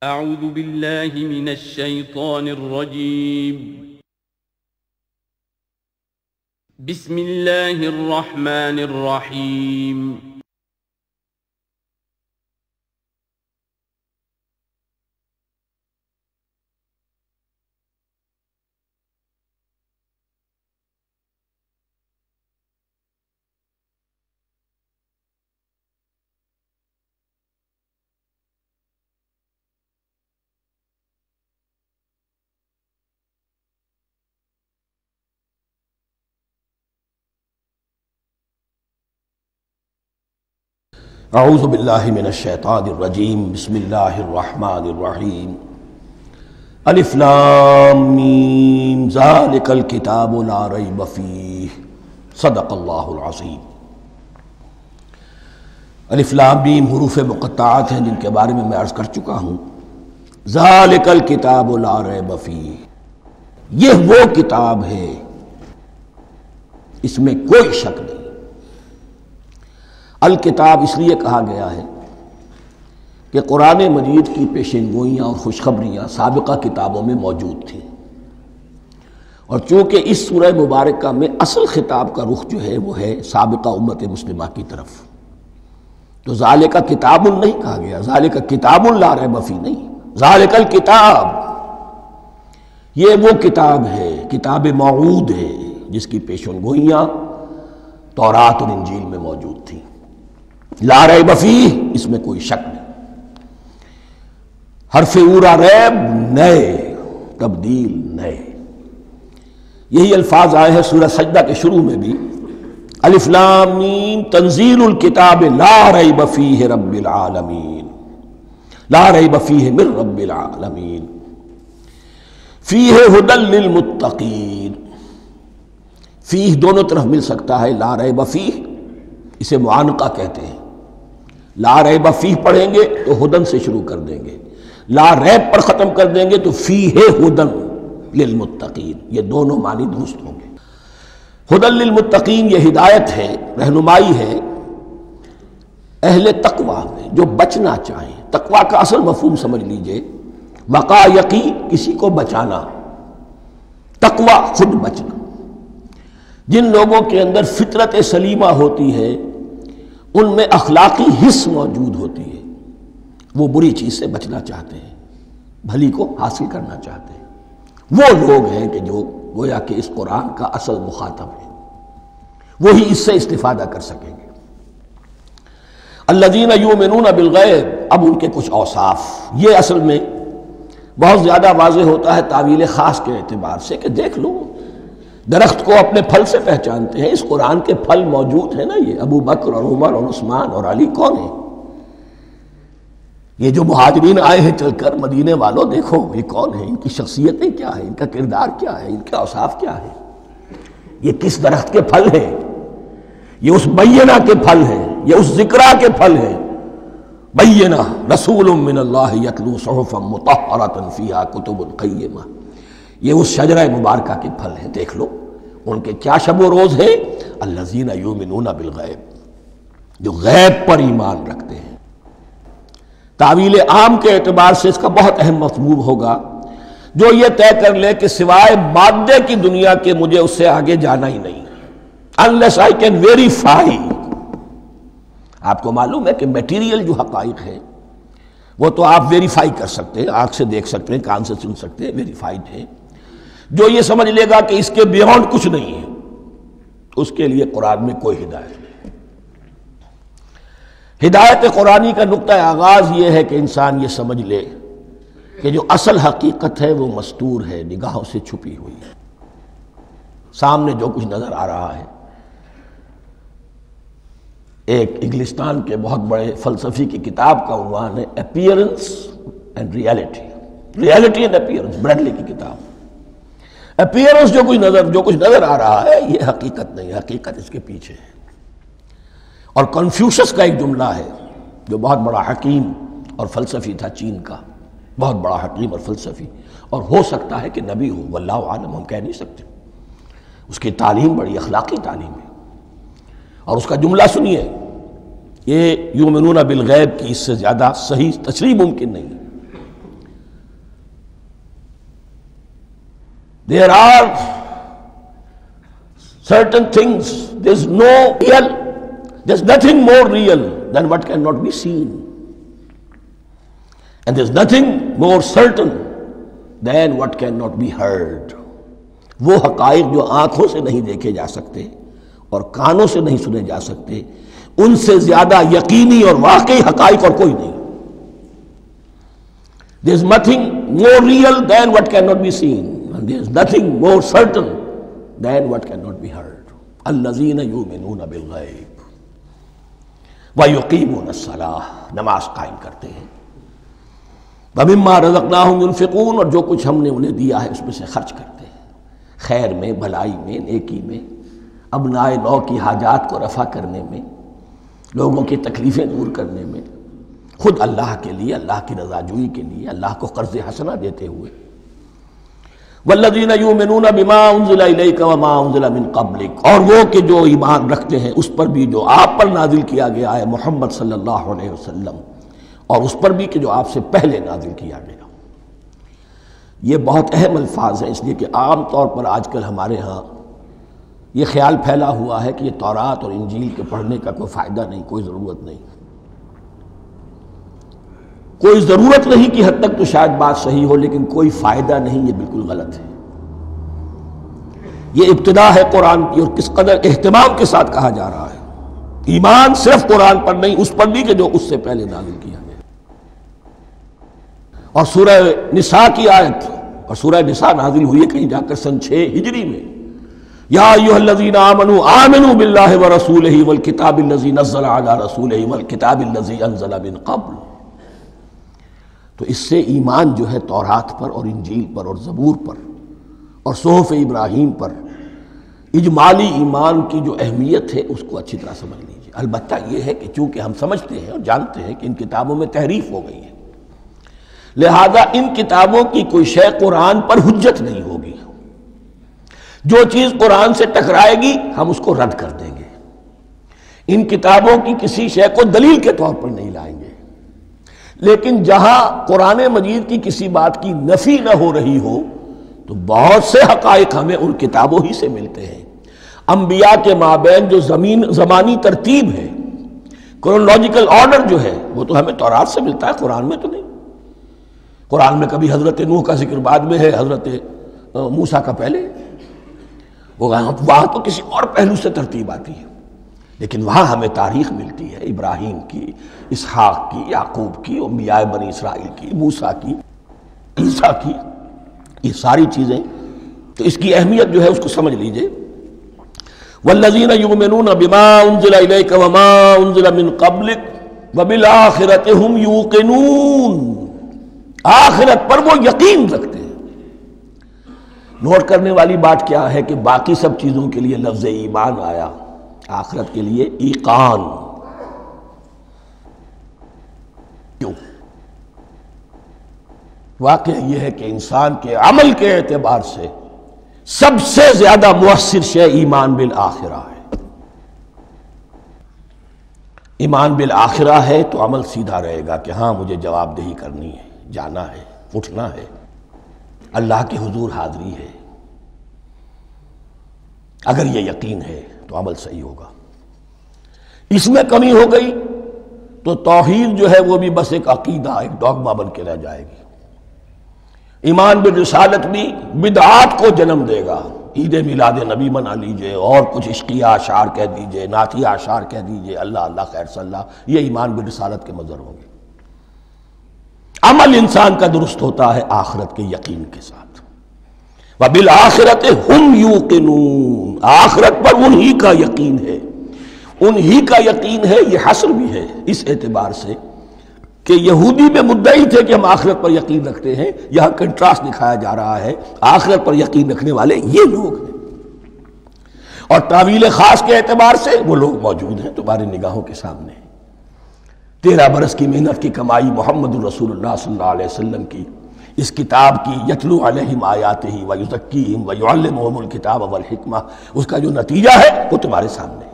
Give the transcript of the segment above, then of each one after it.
اعوذ باللہ من الشیطان الرجیم بسم اللہ الرحمن الرحیم اعوذ باللہ من الشیطان الرجیم بسم اللہ الرحمن الرحیم الف لام میم ذالک الکتاب لا ریب فیہ صدق اللہ العظیم۔ الف لام میم حروف مقطعات ہیں جن کے بارے میں عرض کر چکا ہوں۔ ذالک الکتاب لا ریب فیہ، یہ وہ کتاب ہے اس میں کوئی شک نہیں۔ الکتاب اس لیے کہا گیا ہے کہ قرآن مجید کی پیشین گوئیاں اور خوشخبریاں سابقہ کتابوں میں موجود تھیں، اور چونکہ اس سورہ مبارکہ میں اصل خطاب کا رخ جو ہے وہ ہے سابقہ امت مسلمہ کی طرف، تو ذالک کتاب نہیں کہا گیا، ذالک کتاب لا ریب فیہ نہیں، ذالک الکتاب یہ وہ کتاب ہے، کتاب موعود ہے جس کی پیشین گوئیاں تورات اور انجیل میں موجود تھیں۔ لا ریب فیہ، اس میں کوئی شک نہیں، حرف اورا ریب نئے، تبدیل نئے، یہی الفاظ آئے ہیں سورہ سجدہ کے شروع میں بھی، الف لام میم تنزیل الکتاب لا ریب فیہ رب العالمین، لا ریب فیہ من رب العالمین، فیہ ھدی للمتقین۔ فیہ دونوں طرف مل سکتا ہے، لا ریب فیہ اسے معانقہ کہتے ہیں، لا ریب فیہ پڑھیں گے تو ہدن سے شروع کر دیں گے، لا ریب پر ختم کر دیں گے تو فیہ ہدن للمتقین، یہ دونوں معنی درست ہوں گے۔ ہدن للمتقین یہ ہدایت ہے، رہنمائی ہے اہل تقوی میں جو بچنا چاہیں۔ تقوی کا اصل مفہوم سمجھ لیجئے، وقا یقی کسی کو بچانا، تقوی خود بچنا۔ جن لوگوں کے اندر فطرت سلیمہ ہوتی ہے ان میں اخلاقی حس موجود ہوتی ہے، وہ بری چیز سے بچنا چاہتے ہیں، بھلی کو حاصل کرنا چاہتے ہیں، وہ لوگ ہیں کہ جو گویا کہ اس قرآن کا اصل مخاطب ہے، وہی اس سے استفادہ کر سکیں گے۔ الذین یؤمنون بالغیب، اب ان کے کچھ اوصاف، یہ اصل میں بہت زیادہ واضح ہوتا ہے تعویل خاص کے اعتبار سے کہ دیکھ لو درخت کو اپنے پھل سے پہچانتے ہیں، اس قرآن کے پھل موجود ہیں نا، یہ ابو بکر اور عمر اور عثمان اور علی کون ہیں؟ یہ جو مہاجرین آئے ہیں چل کر، مدینے والوں دیکھو یہ کون ہیں، ان کی شخصیتیں کیا ہیں، ان کا کردار کیا ہے، ان کے اوصاف کیا ہے، یہ کس درخت کے پھل ہیں؟ یہ اس بینہ کے پھل ہیں، یہ اس ذکرہ کے پھل ہیں۔ بینہ رسول من اللہ یتلو صحفا مطہرۃ فیہا کتب قیمہ، یہ اس شجرہ مبارکہ کے پھل ہیں، دیکھ لو ان کے کیا شب و روز ہے، الذین یؤمنون بالغیب، جو غیب پر ایمان رکھتے ہیں۔ تعویل عام کے اعتبار سے اس کا بہت اہم مفہوم ہوگا، جو یہ طے کر لے کہ سوائے مادے کی دنیا کے مجھے اس سے آگے جانا ہی نہیں، unless I can verify۔ آپ کو معلوم ہے کہ میٹیریل جو حقائق ہے وہ تو آپ ویریفائی کر سکتے ہیں، آنکھ سے دیکھ سکتے ہیں، کان سے سن سکتے ہیں، ویریفائڈ ہے۔ جو یہ سمجھ لے گا کہ اس کے بیونڈ کچھ نہیں ہے، اس کے لیے قرآن میں کوئی ہدایت نہیں۔ ہدایت قرآنی کا نقطہ آغاز یہ ہے کہ انسان یہ سمجھ لے کہ جو اصل حقیقت ہے وہ مستور ہے، نگاہوں سے چھپی ہوئی ہے، سامنے جو کچھ نظر آ رہا ہے۔ ایک انگلستان کے بہت بڑے فلسفی کی کتاب کا عنوان ہے appearance and reality, reality and appearance, Bradley کی کتاب۔ اپیئرنس جو کچھ نظر آ رہا ہے یہ حقیقت نہیں، حقیقت اس کے پیچھے ہے۔ اور کنفیوشس کا ایک جملہ ہے جو بہت بڑا حکیم اور فلسفی تھا، چین کا بہت بڑا حکیم اور فلسفی، اور ہو سکتا ہے کہ نبی ہو، واللہ عالم، ہم کہہ نہیں سکتے۔ اس کی تعلیم بڑی اخلاقی تعلیم ہے، اور اس کا جملہ سنیے، یہ یؤمنون بالغیب کی اس سے زیادہ صحیح تشریح ممکن نہیں۔ There are certain things, there's nothing more real than what cannot be seen. And there's nothing more certain than what cannot be heard. وہ حقائق جو آنکھوں سے نہیں دیکھے جا سکتے اور کانوں سے نہیں سنے جا سکتے، ان سے زیادہ یقینی اور واقعی حقائق اور کوئی نہیں. There's nothing more real than what cannot be seen, and there's nothing more certain than what cannot be heard. الذین یؤمنون بالغیب ویقیمون الصلاۃ، نماز قائم کرتے ہیں. ومما رزقناہم ينفقون، اور جو کچھ ہم نے انہیں دیا ہے اس میں سے خرچ کرتے ہیں، خیر میں، بھلائی میں، نیکی میں، ابناء نو کی حاجات کو رفع کرنے میں، لوگوں کی تکلیفیں دور کرنے میں، خود اللہ کے لیے، اللہ کی رضا جوئی کے لیے، اللہ کو قرض حسنہ دیتے ہوئے. والذین یؤمنون بما انزل الیک وما انزل من قبلک، اور وہ کہ جو ایمان رکھتے ہیں اس پر بھی جو آپ پر نازل کیا گیا ہے محمد صلی اللہ علیہ وسلم، اور اس پر بھی کہ جو آپ سے پہلے نازل کیا گیا. یہ بہت اہم الفاظ ہیں، اس لیے کہ عام طور پر آج کل ہمارے ہاں یہ خیال پھیلا ہوا ہے کہ یہ تورات اور انجیل کے پڑھنے کا کوئی فائدہ نہیں، کوئی ضرورت نہیں. کوئی ضرورت نہیں کی حد تک تو شاید بات صحیح ہو، لیکن کوئی فائدہ نہیں، یہ بالکل غلط ہے. یہ ابتدا ہے قرآن کی، اور کس قدر اہتمام کے ساتھ کہا جا رہا ہے. ایمان صرف قرآن پر نہیں، اس پر بھی کہ جو اس سے پہلے نازل کیا گیا. اور سورہ نساء کی آیت، اور سورہ نساء نازل ہوئی ہے کہیں جا کر سن 6 ہجری میں. یا ایھا الذین آمنوا آمنوا باللہ ورسولہ والکتاب الذی نزل علی رسولہ والکتاب الذی انزل من قبل. تو اس سے ایمان جو ہے تورات پر اور انجیل پر اور زبور پر اور صحف ابراہیم پر، اجمالی ایمان کی جو اہمیت ہے اس کو اچھی طرح سمجھ لیجیے. البتہ یہ ہے کہ چونکہ ہم سمجھتے ہیں اور جانتے ہیں کہ ان کتابوں میں تحریف ہو گئی ہے، لہذا ان کتابوں کی کوئی شے قرآن پر حجت نہیں ہوگی. جو چیز قرآن سے ٹکرائے گی ہم اس کو رد کر دیں گے. ان کتابوں کی کسی شے کو دلیل کے طور پر نہیں لائیں گے. لیکن جہاں قرآن مجید کی کسی بات کی نفی نہ ہو رہی ہو تو بہت سے حقائق ہمیں ان کتابوں ہی سے ملتے ہیں. انبیاء کے مابین جو زمانی ترتیب ہے، کرونالوجیکل آرڈر جو ہے، وہ تو ہمیں تورات سے ملتا ہے، قرآن میں تو نہیں. قرآن میں کبھی حضرت نوح کا ذکر بعد میں ہے، حضرت موسیٰ کا پہلے. وہاں تو کسی اور پہلو سے ترتیب آتی ہے، لیکن وہاں ہمیں تاریخ ملتی ہے ابراہیم کی، اسحاق کی، یعقوب کی، انبیاء بنی اسرائیل کی، موسیٰ کی، عیسیٰ کی. یہ ساری چیزیں، تو اس کی اہمیت جو ہے اس کو سمجھ لیجئے. والذین یؤمنون بما انزل الیک وما انزل من قبلک وبالآخرۃ ھم یوقنون، آخرت پر وہ یقین رکھتے ہیں. نوٹ کرنے والی بات کیا ہے کہ باقی سب چیزوں کے لیے لفظ ایمان آیا، آخرت کے لیے ایقان. کیوں؟ واقعہ یہ ہے کہ انسان کے عمل کے اعتبار سے سب سے زیادہ مؤثر شے ایمان بالآخرہ ہے. ایمان بالآخرہ ہے تو عمل سیدھا رہے گا کہ ہاں مجھے جواب دہی کرنی ہے، جانا ہے، اٹھنا ہے، اللہ کے حضور حاضری ہے. اگر یہ یقین ہے تو عمل صحیح ہوگا. اس میں کمی ہو گئی تو توحید جو ہے وہ بھی بس ایک عقیدہ، ایک ڈوگما بن کے رہ جائے گی. ایمان بالرسالت بھی بدعات کو جنم دے گا. عید میلاد نبی منا لیجئے، اور کچھ عشقیہ اشعار کہہ دیجئے، نعتیہ اشعار کہہ دیجئے، اللہ اللہ خیر صلی اللہ، یہ ایمان بالرسالت کے مظہر ہوں گے. عمل انسان کا درست ہوتا ہے آخرت کے یقین کے ساتھ. وَبِالْآخِرَةِ هُمْ يُوقِنُونَ، آخرت پر انہی کا یقین ہے، انہی کا یقین ہے. یہ حصر بھی ہے اس اعتبار سے کہ یہودی میں مدعی تھے کہ ہم آخرت پر یقین رکھتے ہیں، یہاں کنٹراسٹ دکھایا جا رہا ہے، آخرت پر یقین رکھنے والے یہ لوگ ہیں. اور تعویل خاص کے اعتبار سے وہ لوگ موجود ہیں تمہاری نگاہوں کے سامنے. 13 برس کی محنت کی کمائی محمد الرسول اللہ صلی اللہ علیہ وسلم کی، اس کتاب کی، یتلو علیہم آیاتہ ویزکیہم ویعلمہم الکتاب والحکمہ، اس کا جو نتیجہ ہے وہ تمہارے سامنے.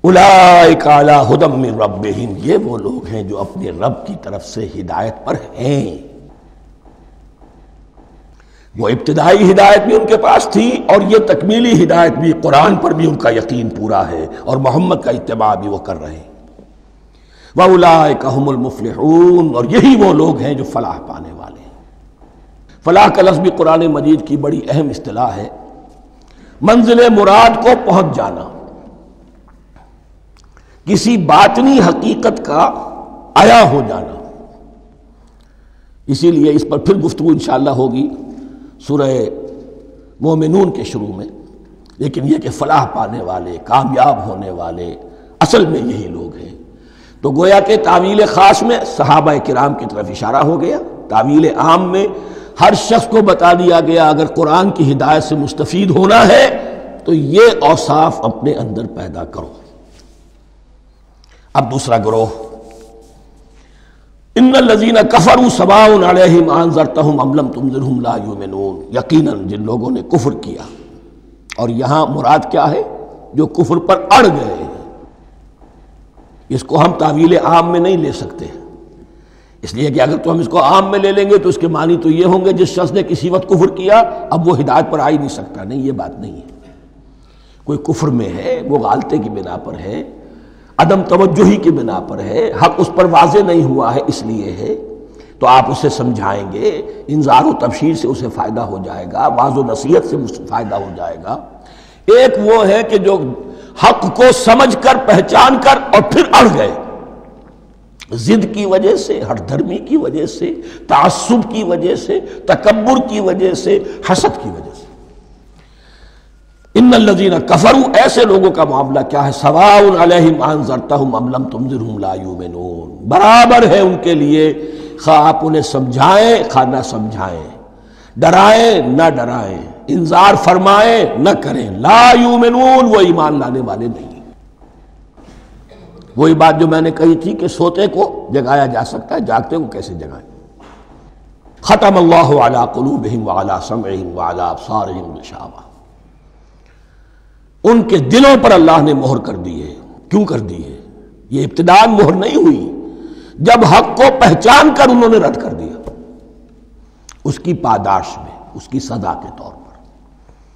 اولئک علی ھدی من ربہم، یہ وہ لوگ ہیں جو اپنے رب کی طرف سے ہدایت پر ہیں. وہ ابتدائی ہدایت بھی ان کے پاس تھی اور یہ تکمیلی ہدایت بھی، قرآن پر بھی ان کا یقین پورا ہے اور محمد کا اتباع بھی وہ کر رہے ہیں۔ وَأُولَٰئِكَ هُمُ الْمُفْلِحُونَ، اور یہی وہ لوگ ہیں جو فلاح پانے والے ہیں۔ فلاح کا لفظ بھی قرآن مجید کی بڑی اہم اصطلاح ہے، منزل مراد کو پہنچ جانا، کسی باطنی حقیقت کا عیا ہو جانا۔ اسی لیے اس پر پھر گفتگو انشاءاللہ ہوگی سورہ مومنون کے شروع میں، لیکن یہ کہ فلاح پانے والے، کامیاب ہونے والے اصل میں یہی لوگ ہیں۔ تو گویا کہ تعویل خاص میں صحابہ کرام کی طرف اشارہ ہو گیا، تعویل عام میں ہر شخص کو بتا دیا گیا اگر قرآن کی ہدایت سے مستفید ہونا ہے تو یہ اوصاف اپنے اندر پیدا کرو۔ اب دوسرا گروہ، ان الذین کفروا سواء علیہم انذرتہم ام لم تنذرہم لا یؤمنون، یقیناً جن لوگوں نے کفر کیا، اور یہاں مراد کیا ہے؟ جو کفر پر اڑ گئے ہیں۔ اس کو ہم تعویل عام میں نہیں لے سکتے، اس لیے کہ اگر تو ہم اس کو عام میں لے لیں گے تو اس کے معنی تو یہ ہوں گے جس شخص نے کسی وقت کفر کیا اب وہ ہدایت پر آ ہی نہیں سکتا۔ نہیں، یہ بات نہیں ہے۔ کوئی کفر میں ہے، وہ غالطے کی بنا پر ہے، عدم توجہی کی بنا پر ہے، حق اس پر واضح نہیں ہوا ہے اس لیے ہے، تو آپ اسے سمجھائیں گے، انذار و تبشیر سے اسے فائدہ ہو جائے گا، واعظ و نصیحت سے فائدہ ہو جائے گا۔ ایک وہ ہے کہ جو حق کو سمجھ کر، پہچان کر اور پھر اڑ گئے، ضد کی وجہ سے، ہٹ دھرمی کی وجہ سے، تعصب کی وجہ سے، تکبر کی وجہ سے، حسد کی وجہ سے۔ ان الذین کفروا، ایسے لوگوں کا معاملہ کیا ہے؟ سواء علیہم انذرتہم ام لم تنذرہم لا یؤمنون، برابر ہے ان کے لیے خواہ آپ انہیں سمجھائیں خواہ نہ سمجھائیں، ڈرائیں نہ ڈرائیں، انذار فرمائیں نہ کریں، لا یؤمنون، وہ ایمان لانے والے نہیں۔ وہی بات جو میں نے کہی تھی کہ سوتے کو جگایا جا سکتا ہے، جاگتے کو کیسے جگائیں؟ ختم اللہ علی قلوبہم وعلی سمعہم وعلی ابصارہم غشاوہ، ان کے دلوں پر اللہ نے مہر کر دی ہے۔ کیوں کر دی ہے؟ یہ ابتداء مہر نہیں ہوئی، جب حق کو پہچان کر انہوں نے رد کر دیا، اس کی پاداش میں، اس کی سزا کے طور پر۔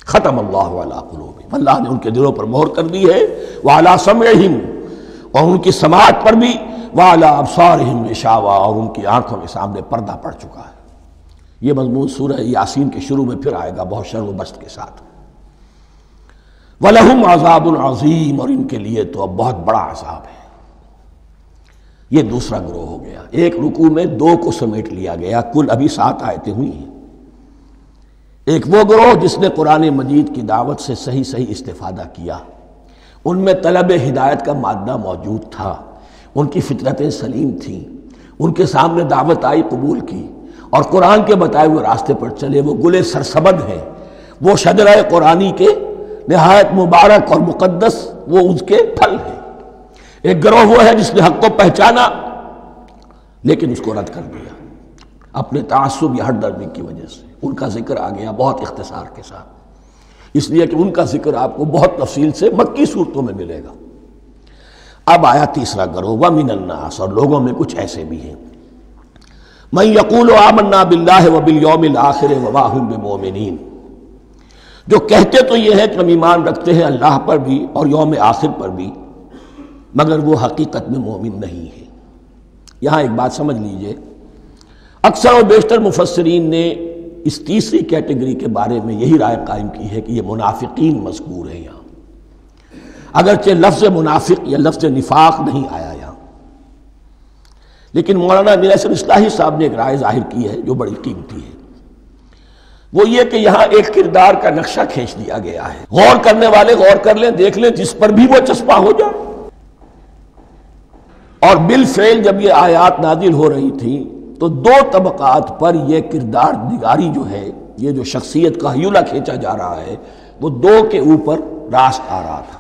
ختم اللہ علی قلوبہم، اللہ نے ان کے دلوں پر مہر کر دی ہے، وعلی سمعہم، اور ان کی سماعت پر بھی، وعلی ابصارہم غشاوہ، اور ان کی آنکھوں کے سامنے پردہ پڑ چکا ہے۔ یہ مضمون سورہ یاسین کے شروع میں پھر آئے گا بہت شر و بست کے ساتھ۔ وَلَهُمْ عَذَابٌ عَظِيمٌ، اور ان کے لیے تو اب بہت بڑا عذاب ہے۔ یہ دوسرا گروہ ہو گیا، ایک رکوع میں دو کو سمیٹ لیا گیا، کل ابھی 7 آیتیں ہوئی ہیں۔ ایک وہ گروہ جس نے قرآن مجید کی دعوت سے صحیح استفادہ کیا، ان میں طلب ہدایت کا مادہ موجود تھا، ان کی فطرتیں سلیم تھیں، ان کے سامنے دعوت آئی، قبول کی، اور قرآن کے بتائے ہوئے راستے پر چلے۔ وہ گلے سرسبد ہیں، وہ شجرہ قرآنی کے نہایت مبارک اور مقدس، وہ اس کے پھل ہیں۔ ایک گروہ وہ ہے جس نے حق کو پہچانا لیکن اس کو رد کر دیا اپنے تعصب یا ہٹ درمی کی وجہ سے۔ ان کا ذکر آ گیا بہت اختصار کے ساتھ، اس لیے کہ ان کا ذکر آپ کو بہت تفصیل سے مکی صورتوں میں ملے گا۔ اب آیا تیسرا گروہ، وَمِنَ النَّاسِ، اور لوگوں میں کچھ ایسے بھی ہیں، مَن يَقُولُ آمَنَّا بِاللَّهِ وَبِالْيَوْمِ الْآخِرِ وَمَا هُم بِمُؤْمِنِينَ، جو کہتے تو یہ ہے کہ ہم ایمان رکھتے ہیں اللہ پر بھی اور یوم آخر پر بھی، مگر وہ حقیقت میں مومن نہیں ہے۔ یہاں ایک بات سمجھ لیجئے، اکثر و بیشتر مفسرین نے اس تیسری کیٹیگری کے بارے میں یہی رائے قائم کی ہے کہ یہ منافقین مذکور ہیں یہاں، اگرچہ لفظ منافق یا لفظ نفاق نہیں آیا یہاں، لیکن مولانا امیر احسن اصلاحی صاحب نے ایک رائے ظاہر کی ہے جو بڑی قیمتی ہے۔ وہ یہ کہ یہاں ایک کردار کا نقشہ کھینچ دیا گیا ہے، غور کرنے والے غور کر لیں، دیکھ لیں، جس پر بھی وہ چسپاں ہو جائے۔ اور بالفعل جب یہ آیات نازل ہو رہی تھیں تو دو طبقات پر یہ کردار نگاری جو ہے، یہ جو شخصیت کا ہیولہ کھینچا جا رہا ہے، وہ دو کے اوپر راست آ رہا تھا۔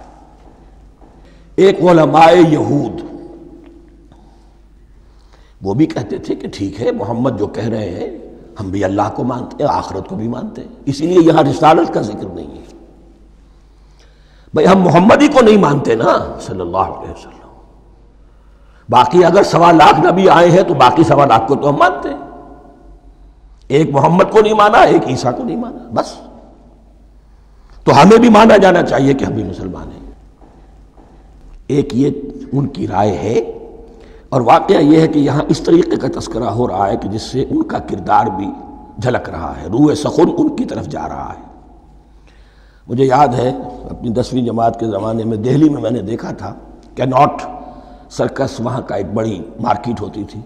ایک علماء یہود، وہ بھی کہتے تھے کہ ٹھیک ہے محمد جو کہہ رہے ہیں، ہم بھی اللہ کو مانتے ہیں، آخرت کو بھی مانتے ہیں، اسی لیے یہاں رسالت کا ذکر نہیں ہے۔ بھئی ہم محمد ہی کو نہیں مانتے نا صلی اللہ علیہ وسلم، باقی اگر 1.25 لاکھ نبی آئے ہیں تو باقی 1.25 لاکھ کو تو ہم مانتے ہیں۔ ایک محمد کو نہیں مانا، ایک عیسیٰ کو نہیں مانا، بس۔ تو ہمیں بھی مانا جانا چاہیے کہ ہم بھی مسلمان ہیں۔ ایک یہ ان کی رائے ہے، اور واقعہ یہ ہے کہ یہاں اس طریقے کا تذکرہ ہو رہا ہے کہ جس سے ان کا کردار بھی جھلک رہا ہے، روح سخن ان کی طرف جا رہا ہے۔ مجھے یاد ہے اپنی 10ویں جماعت کے زمانے میں دہلی میں نے دیکھا تھا کیناٹ سرکس، وہاں کا ایک بڑی مارکیٹ ہوتی تھی،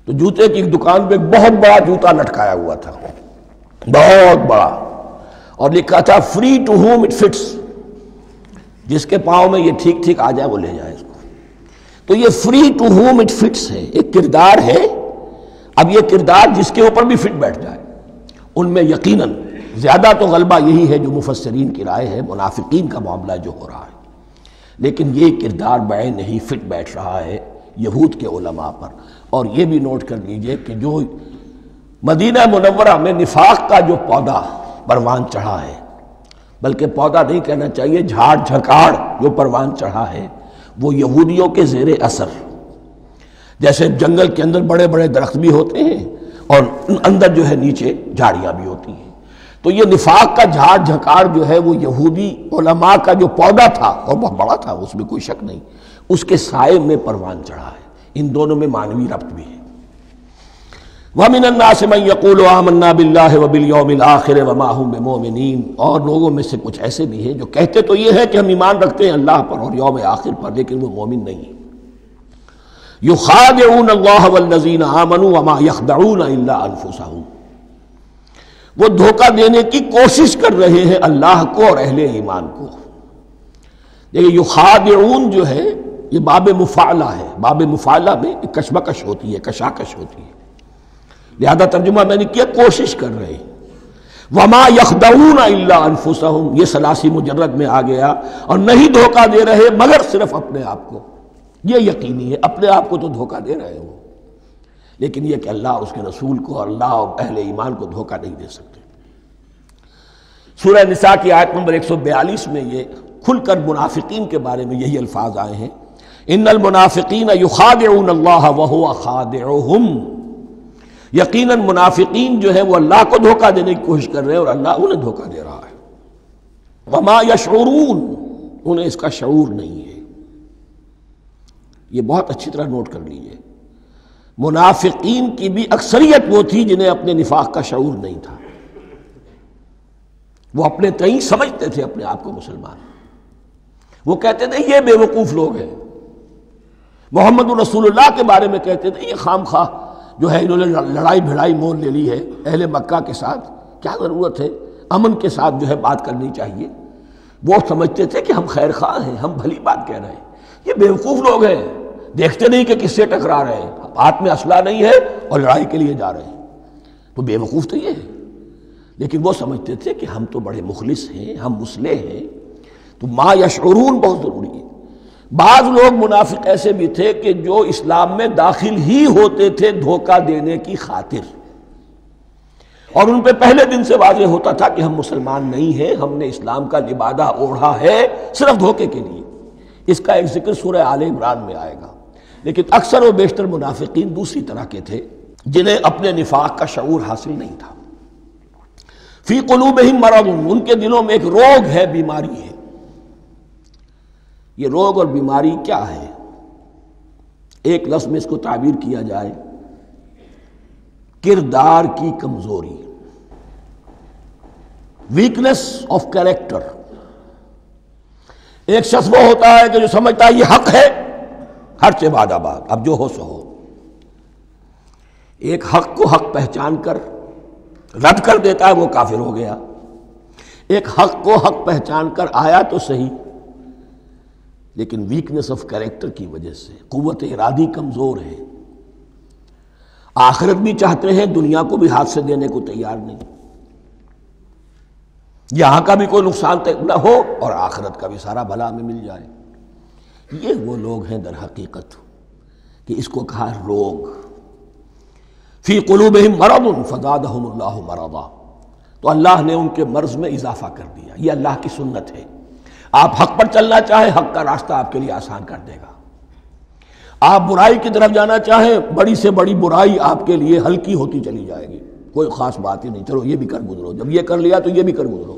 تو جوتے کی ایک دکان پہ ایک بہت بڑا جوتا لٹکایا ہوا تھا، بہت بڑا، اور لکھا تھا free to home it fits, جس کے پاؤں میں یہ ٹھیک ٹھیک آ جائے وہ لے جائے اس کو۔ تو یہ free to home it fits ہے، ایک کردار ہے۔ اب یہ کردار جس کے اوپر بھی فٹ بیٹھ جائے، ان میں یقیناً زیادہ تو غلبہ یہی ہے جو مفسرین کی رائے ہے، منافقین کا معاملہ جو ہو رہا ہے، لیکن یہ کردار بعین نہیں فٹ بیٹھ رہا ہے یہود کے علماء پر۔ اور یہ بھی نوٹ کر لیجئے کہ جو مدینہ منورہ میں نفاق کا جو پودا پروان چڑھا ہے، بلکہ پودا نہیں کہنا چاہیے، جھاڑ جھکاڑ جو پروان چڑھا ہے، وہ یہودیوں کے زیر اثر، جیسے جنگل کے اندر بڑے بڑے درخت بھی ہوتے ہیں اور اندر جو ہے نیچے جھاڑیاں بھی ہوتی ہیں، تو یہ نفاق کا جھاڑ جھکاڑ جو ہے وہ یہودی علماء کا جو پودا تھا، اور بہت بڑا تھا، اس میں کوئی شک نہیں، اس کے سائے میں پروان چڑھا ہے۔ ان دونوں میں معنوی ربط بھی ہے۔ وَمِنَ النَّاسِ مَن يَقُولُ آمَنَّا بِاللَّهِ وَبِالْيَوْمِ الْآخِرِ وَمَا هُم بِمُؤْمِنِينَ، اور لوگوں میں سے کچھ ایسے بھی ہیں جو کہتے تو یہ ہے کہ ہم ایمان رکھتے ہیں اللہ پر اور یوم آخر پر، لیکن وہ مومن نہیں ہیں۔ يُخَادِعُونَ اللَّهَ وَالَّذِينَ آمَنُوا وَمَا يَخْدَعُونَ إِلَّا أَنفُسَهُمْ، وہ دھوکہ دینے کی کوشش کر رہے ہیں اللہ کو اور اہل ایمان کو۔ دیکھیں یخادعون جو ہے یہ باب مفاعلہ ہے، باب مفاعلہ میں کشمکش ہوتی ہے، کشاکش ہوتی ہے، لہذا ترجمہ میں نے کیا کوشش کر رہے ہیں۔ وما یخدعون الا انفسهم، یہ ثلاثی مجرد میں آ گیا، اور نہیں دھوکہ دے رہے مگر صرف اپنے آپ کو۔ یہ یقینی ہے اپنے آپ کو تو دھوکہ دے رہے ہو، لیکن یہ کہ اللہ اور اس کے رسول کو اور اللہ اور اہل ایمان کو دھوکہ نہیں دے سکتے۔ سورہ نساء کی آیت نمبر 142 میں یہ کھل کر منافقین کے بارے میں یہی الفاظ آئے ہیں، ان المنافقین یخادعون اللہ وہو خادعہم، یقیناً منافقین جو ہے وہ اللہ کو دھوکہ دینے کی کوشش کر رہے ہیں اور اللہ انہیں دھوکہ دے رہا ہے۔ وما یشعرون، انہیں اس کا شعور نہیں ہے۔ یہ بہت اچھی طرح نوٹ کر لیجئے، منافقین کی بھی اکثریت وہ تھی جنہیں اپنے نفاق کا شعور نہیں تھا، وہ اپنے تئیں سمجھتے تھے اپنے آپ کو مسلمان، وہ کہتے تھے یہ بے وقوف لوگ ہیں، محمد رسول اللہ کے بارے میں کہتے تھے یہ خام خواہ جو ہے انہوں نے لڑائی بھڑائی مول لے لی ہے اہل مکہ کے ساتھ، کیا ضرورت ہے، امن کے ساتھ جو ہے بات کرنی چاہیے۔ وہ سمجھتے تھے کہ ہم خیر خواہ ہیں، ہم بھلی بات کہہ رہے ہیں، یہ بے وقوف لوگ ہیں، دیکھتے نہیں کہ کس سے ٹکرا رہے ہیں، ہاتھ میں اسلحہ نہیں ہے اور لڑائی کے لیے جا رہے ہیں، تو بے وقوف تو یہ ہے۔ لیکن وہ سمجھتے تھے کہ ہم تو بڑے مخلص ہیں، ہم مصلح ہیں، تو ما یشعرون بہت ضروری ہے۔ بعض لوگ منافق ایسے بھی تھے کہ جو اسلام میں داخل ہی ہوتے تھے دھوکہ دینے کی خاطر، اور ان پہ پہلے دن سے واضح ہوتا تھا کہ ہم مسلمان نہیں ہیں، ہم نے اسلام کا لبادہ اوڑھا ہے صرف دھوکے کے لیے۔ اس کا ایک ذکر سورہ آل عمران میں آئے گا، لیکن اکثر و بیشتر منافقین دوسری طرح کے تھے جنہیں اپنے نفاق کا شعور حاصل نہیں تھا۔ فی قلوبہم مرض، ان کے دلوں میں ایک روگ ہے، بیماری ہے۔ یہ روگ اور بیماری کیا ہے؟ ایک لفظ میں اس کو تعبیر کیا جائے، کردار کی کمزوری، ویکنس آف کیریکٹر۔ ایک شخص وہ ہوتا ہے کہ جو سمجھتا ہے یہ حق ہے، ہر سے بعد آباد، اب جو ہو سو ہو۔ ایک حق کو حق پہچان کر رد کر دیتا ہے، وہ کافر ہو گیا۔ ایک حق کو حق پہچان کر آیا تو صحیح، لیکن ویکنس آف کیریکٹر کی وجہ سے قوت ارادی کمزور ہے، آخرت بھی چاہتے ہیں، دنیا کو بھی ہاتھ سے دینے کو تیار نہیں، یہاں کا بھی کوئی نقصان نہ ہو اور آخرت کا بھی سارا بھلا ہمیں مل جائے۔ یہ وہ لوگ ہیں در حقیقت کہ اس کو کہا روگ۔ فی قلوبہم مرض فزادہم اللہ مرضا، تو اللہ نے ان کے مرض میں اضافہ کر دیا۔ یہ اللہ کی سنت ہے، آپ حق پر چلنا چاہیں حق کا راستہ آپ کے لیے آسان کر دے گا، آپ برائی کی طرف جانا چاہیں بڑی سے بڑی برائی آپ کے لیے ہلکی ہوتی چلی جائے گی۔ کوئی خاص بات ہی نہیں، چلو یہ بھی کر گزرو، جب یہ کر لیا تو یہ بھی کر گزرو۔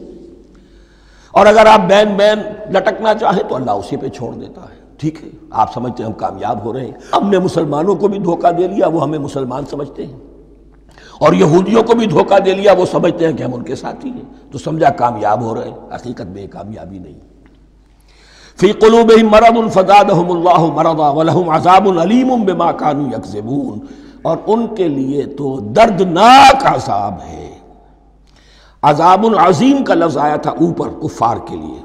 اور اگر آپ بین بین لٹکنا چاہیں تو اللہ اسی پہ چھوڑ دیتا ہے۔ ٹھیک ہے، آپ سمجھتے ہیں ہم کامیاب ہو رہے ہیں، ہم نے مسلمانوں کو بھی دھوکہ دے لیا، وہ ہمیں مسلمان سمجھتے ہیں، اور یہودیوں کو بھی دھوکہ دے لیا، وہ سمجھتے ہیں کہ ہم ان کے ساتھی ہیں، تو سمجھا کامیاب ہو رہے ہیں، حقیقت میں کامیابی نہیں۔ فی قلوبہم مرض فزادہم اللہ مرضا ولہم عذاب علیم بما کانوا یکذبون، اور ان کے لیے تو دردناک عذاب ہے۔ عذاب عظیم کا لفظ آیا تھا اوپر کفار کے لیے،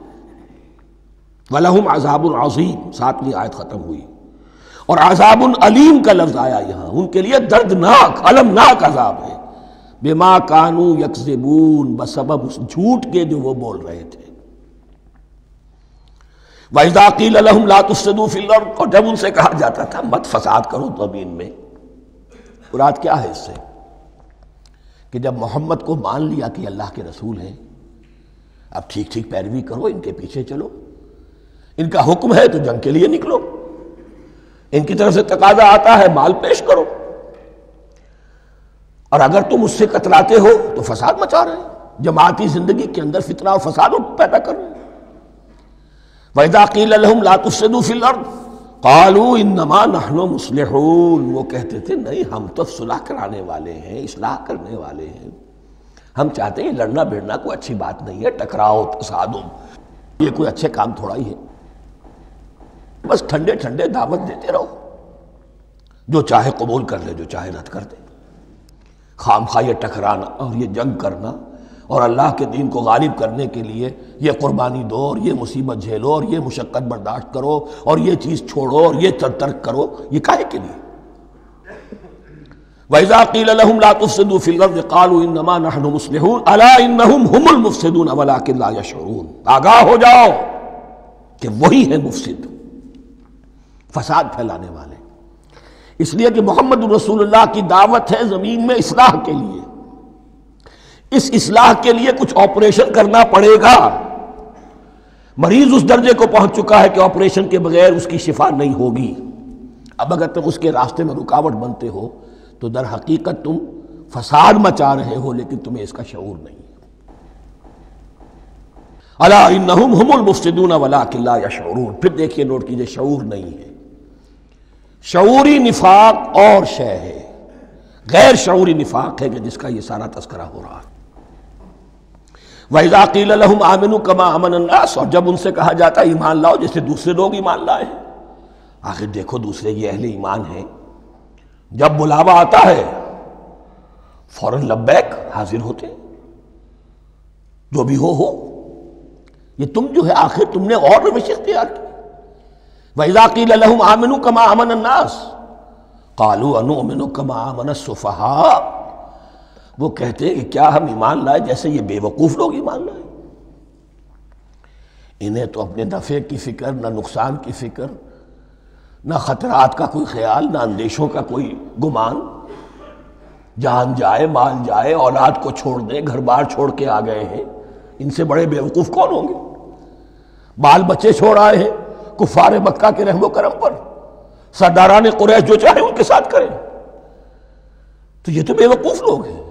وَلَهُمْ عَذَابٌ عَظِيمٌ، 7ویں آیت ختم ہوئی، اور عذاب علیم کا لفظ آیا یہاں، ان کے لیے دردناک المناک عذاب ہے، بما کانوا یکذبون، بسبب اس جھوٹ کے جو وہ بول رہے تھے۔ وَإِذَا قِيلَ لَهُمْ لَا تُفْسِدُوا فِي الْأَرْضِ، اور جب ان سے کہا جاتا تھا مت فساد کرو زمین میں، مراد کیا ہے اس سے؟ کہ جب محمد کو مان لیا کہ اللہ کے رسول ہیں، اب ٹھیک ٹھیک پیروی کرو، ان کے پیچھے چلو، ان کا حکم ہے تو جنگ کے لیے نکلو، ان کی طرف سے تقاضا آتا ہے مال پیش کرو، اور اگر تم اس سے کتراتے ہو تو فساد مچا رہے ہیں، جماعتی زندگی کے اندر فتنہ اور فساد پیدا کر رہے ہیں۔ وَإِذَا قِيلَ لَهُمْ لَا تُفْسِدُوا فِي الْأَرْضِ قَالُوا إِنَّمَا نَحْنُ مُصْلِحُونَ، وہ کہتے تھے نہیں ہم تو صلح کرانے والے ہیں، اصلاح کرنے والے ہیں، ہم چاہتے ہیں لڑنا بھیڑنا کوئی اچھی بات نہیں ہے، ٹکراؤ تصادم یہ کوئی اچھے کام تھوڑا ہی ہے، بس ٹھنڈے ٹھنڈے دعوت دیتے رہو، جو چاہے قبول کر لے، جو چاہے رد کر دے، خام خواہ یہ ٹکرانا اور یہ جنگ کرنا اور اللہ کے دین کو غالب کرنے کے لیے یہ قربانی دو اور یہ مصیبت جھیلو اور یہ مشقت برداشت کرو اور یہ چیز چھوڑو اور یہ ترک کرو، یہ کاہے کے لیے؟ وَإِذَا قِيلَ لَهُمْ لَا تُفْسِدُوا فِي الْأَرْضِ قَالُوا إِنَّمَا نَحْنُ مُصْلِحُونَ أَلَا إِنَّهُمْ هُمُ الْمُفْسِدُونَ وَلَٰكِن لَا يَشْعُرُونَ، آگاہ ہو جاؤ کہ وہی ہے مفسد، فساد پھیلانے والے، اس لیے کہ محمد رسول اللہ کی دعوت ہے زمین میں اصلاح کے لیے، اس اصلاح کے لیے کچھ آپریشن کرنا پڑے گا، مریض اس درجے کو پہنچ چکا ہے کہ آپریشن کے بغیر اس کی شفا نہیں ہوگی، اب اگر تم اس کے راستے میں رکاوٹ بنتے ہو تو در حقیقت تم فساد مچا رہے ہو، لیکن تمہیں اس کا شعور نہیں ہے۔ الا انہم ہم المفسدون ولکن لا یشعرون، پھر دیکھیے نوٹ کیجئے، شعور نہیں ہے، شعوری نفاق اور شے ہے، غیر شعوری نفاق ہے کہ جس کا یہ سارا تذکرہ ہو رہا ہے۔ وَإِذَا قِيلَ لَهُمْ آمِنُوا كَمَا آمَنَ النَّاسُ، اور جب ان سے کہا جاتا ہے ایمان لاؤ جیسے دوسرے لوگ ایمان لائے ہیں، آخر دیکھو دوسرے یہ اہل ایمان ہیں، جب بلاوا آتا ہے فوراً لبیک حاضر ہوتے ہیں، جو بھی ہو، یہ تم جو ہے آخر تم نے اور روش اختیار کی۔ وَإِذَا قِيلَ لَهُمْ آمِنُوا كَمَا آمَنَ النَّاسُ قَالُوا أَنُؤْمِنُ كَمَا آمَنَ السُّفَهَاءُ، وہ کہتے ہیں کہ کیا ہم ایمان لائے جیسے یہ بے وقوف لوگ ایمان لائے، انہیں تو اپنے نفع کی فکر، نہ نقصان کی فکر، نہ خطرات کا کوئی خیال، نہ اندیشوں کا کوئی گمان، جان جائے مال جائے، اولاد کو چھوڑ دیں، گھر بار چھوڑ کے آ گئے ہیں، ان سے بڑے بے وقوف کون ہوں گے؟ بال بچے چھوڑ آئے ہیں کفار مکہ کے رحم و کرم پر، سرداران قریش جو چاہے ان کے ساتھ کریں، تو یہ تو بے وقوف لوگ ہیں۔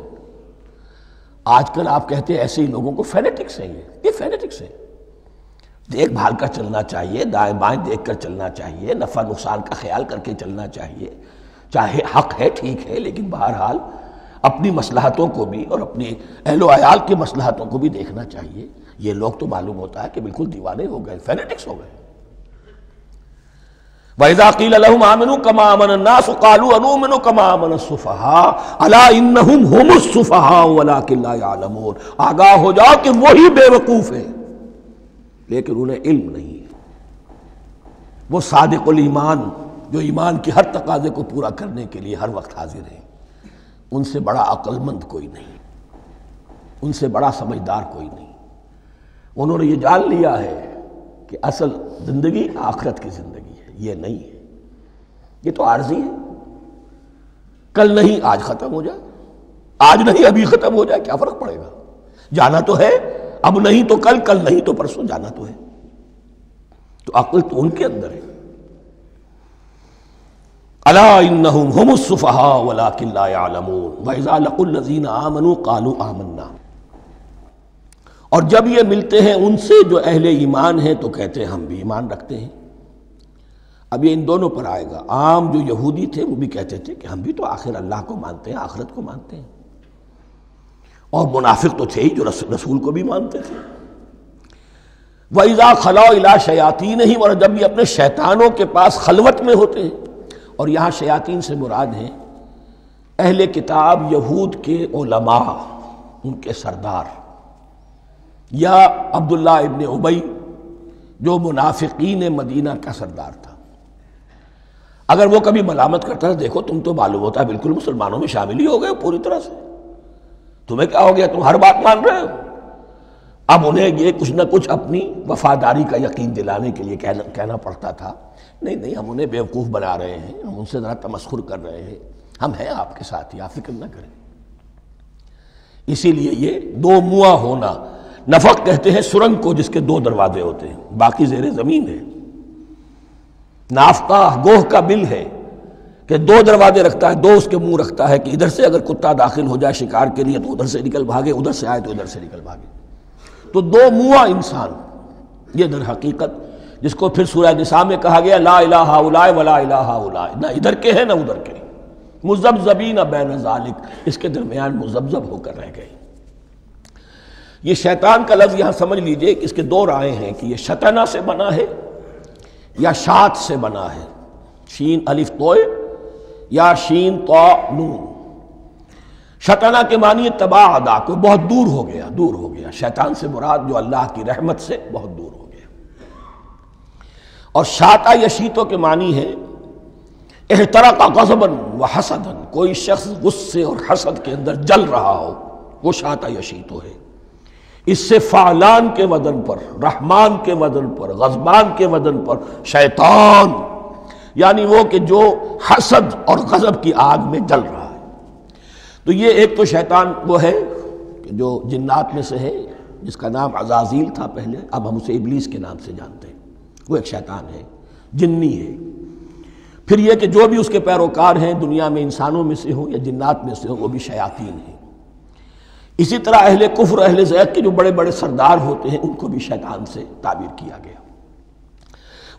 آج کل آپ کہتے ہیں ایسے ہی لوگوں کو فینیٹکس ہیں، یہ فینیٹکس ہیں، دیکھ بھال کر چلنا چاہیے، دائیں بائیں دیکھ کر چلنا چاہیے، نفع نقصان کا خیال کر کے چلنا چاہیے، چاہے حق ہے ٹھیک ہے، لیکن بہرحال اپنی مصلحتوں کو بھی اور اپنی اہل و عیال کی مصلحتوں کو بھی دیکھنا چاہیے۔ یہ لوگ تو معلوم ہوتا ہے کہ بالکل دیوانے ہو گئے، فینیٹکس ہو گئے۔ وَإِذَا قِيلَ لَهُمْ آمِنُوا كَمَا آمَنَ النَّاسُ قَالُوا أَنُؤْمِنُ كَمَا آمَنَ السُّفَهَاءُ أَلَا إِنَّهُمْ هُمُ السُّفَهَاءُ وَلَٰكِن لَا يَعْلَمُونَ، آگاہ ہو جاؤ کہ وہی بے وقوف ہیں لیکن انہیں علم نہیں ہے، وہ صادق الایمان جو ایمان کی ہر تقاضے کو پورا کرنے کے لیے ہر وقت حاضر ہیں، ان سے بڑا عقل مند کوئی نہیں، ان سے بڑا سمجھدار کوئی نہیں، انہوں نے یہ جان لیا ہے کہ اصل زندگی آخرت کی زندگی ہے، یہ نہیں ہے، یہ تو عارضی ہے، کل نہیں آج ختم ہو جائے، آج نہیں ابھی ختم ہو جائے، کیا فرق پڑے گا، جانا تو ہے، اب نہیں تو کل، کل نہیں تو پرسوں، جانا تو ہے، تو عقل تو ان کے اندر ہے۔ الا انہم هم السفہاء ولکن لا یعلمون واذا لقوا الذین آمنوا قالوا آمنا، اور جب یہ ملتے ہیں ان سے جو اہل ایمان ہیں تو کہتے ہیں ہم بھی ایمان رکھتے ہیں۔ اب یہ ان دونوں پر آئے گا۔ عام جو یہودی تھے وہ بھی کہتے تھے کہ ہم بھی تو آخر اللہ کو مانتے ہیں، آخرت کو مانتے ہیں، اور منافق تو تھے ہی جو رسول کو بھی مانتے تھے۔ وَإِذَا خَلَوْا إِلَىٰ شَيَاطِینِهِمْ، اور جب یہ اپنے شیطانوں کے پاس خلوت میں ہوتے ہیں، اور یہاں شیاطین سے مراد ہیں اہل کتاب یہود کے علماء، ان کے سردار، یا عبداللہ ابن ابی جو منافقین مدینہ کا سردار تھا۔ اگر وہ کبھی ملامت کرتا تھا، دیکھو تم تو معلوم ہوتا ہے بالکل مسلمانوں میں شامل ہی ہو گئے پوری طرح سے، تمہیں کیا ہو گیا، تم ہر بات مان رہے ہو۔ اب انہیں یہ کچھ نہ کچھ اپنی وفاداری کا یقین دلانے کے لیے کہنا پڑتا تھا، نہیں ہم انہیں بیوقوف بنا رہے ہیں، ہم ان سے ذرا تمسخر کر رہے ہیں، ہم ہیں آپ کے ساتھ ہی، آپ فکر نہ کریں۔ اسی لیے یہ دو منہ ہونا، نفق کہتے ہیں سرنگ کو جس کے دو دروازے ہوتے ہیں، باقی زیر زمین ہے۔ نافقہ گوہ کا بل ہے کہ دو دروازے رکھتا ہے، دو اس کے منہ رکھتا ہے کہ ادھر سے اگر کتا داخل ہو جائے شکار کے لیے تو ادھر سے نکل بھاگے، ادھر سے آئے تو ادھر سے نکل بھاگے۔ تو دو منہ انسان، یہ در حقیقت جس کو پھر سورہ نساء میں کہا گیا لا الہ ہؤلاء ولا الہ ہؤلاء، نہ ادھر کے ہیں نہ ادھر کے، مذبذبین بین ذالک، اس کے درمیان مذبذب ہو کر رہ گئے۔ یہ شیطان کا لفظ یہاں سمجھ لیجئے کہ اس کے دو رائے ہیں کہ یہ شطنہ سے بنا ہے یا شات سے بنا ہے، شین الف توئے یا شین تو نون۔ شطنہ کے معنی تباعدا، کوئی بہت دور ہو گیا، شیطان سے مراد جو اللہ کی رحمت سے بہت دور ہو گیا۔ اور شاتا یشیتو کے معنی ہے احترق غضبا وحسدا، کوئی شخص غصے اور حسد کے اندر جل رہا ہو، وہ شاتا یشیتو ہے۔ اس سے فعلان کے وزن پر، رحمان کے وزن پر، غضبان کے وزن پر شیطان، یعنی وہ کہ جو حسد اور غضب کی آگ میں جل رہا ہے۔ تو یہ ایک تو شیطان وہ ہے کہ جو جنات میں سے ہے، جس کا نام عزازیل تھا پہلے، اب ہم اسے ابلیس کے نام سے جانتے ہیں، وہ ایک شیطان ہے، جنی ہے۔ پھر یہ کہ جو بھی اس کے پیروکار ہیں دنیا میں، انسانوں میں سے ہوں یا جنات میں سے ہوں، وہ بھی شیاطین ہیں۔ اسی طرح اہل کفر، اہل زیغ کے جو بڑے بڑے سردار ہوتے ہیں، ان کو بھی شیطان سے تعبیر کیا گیا۔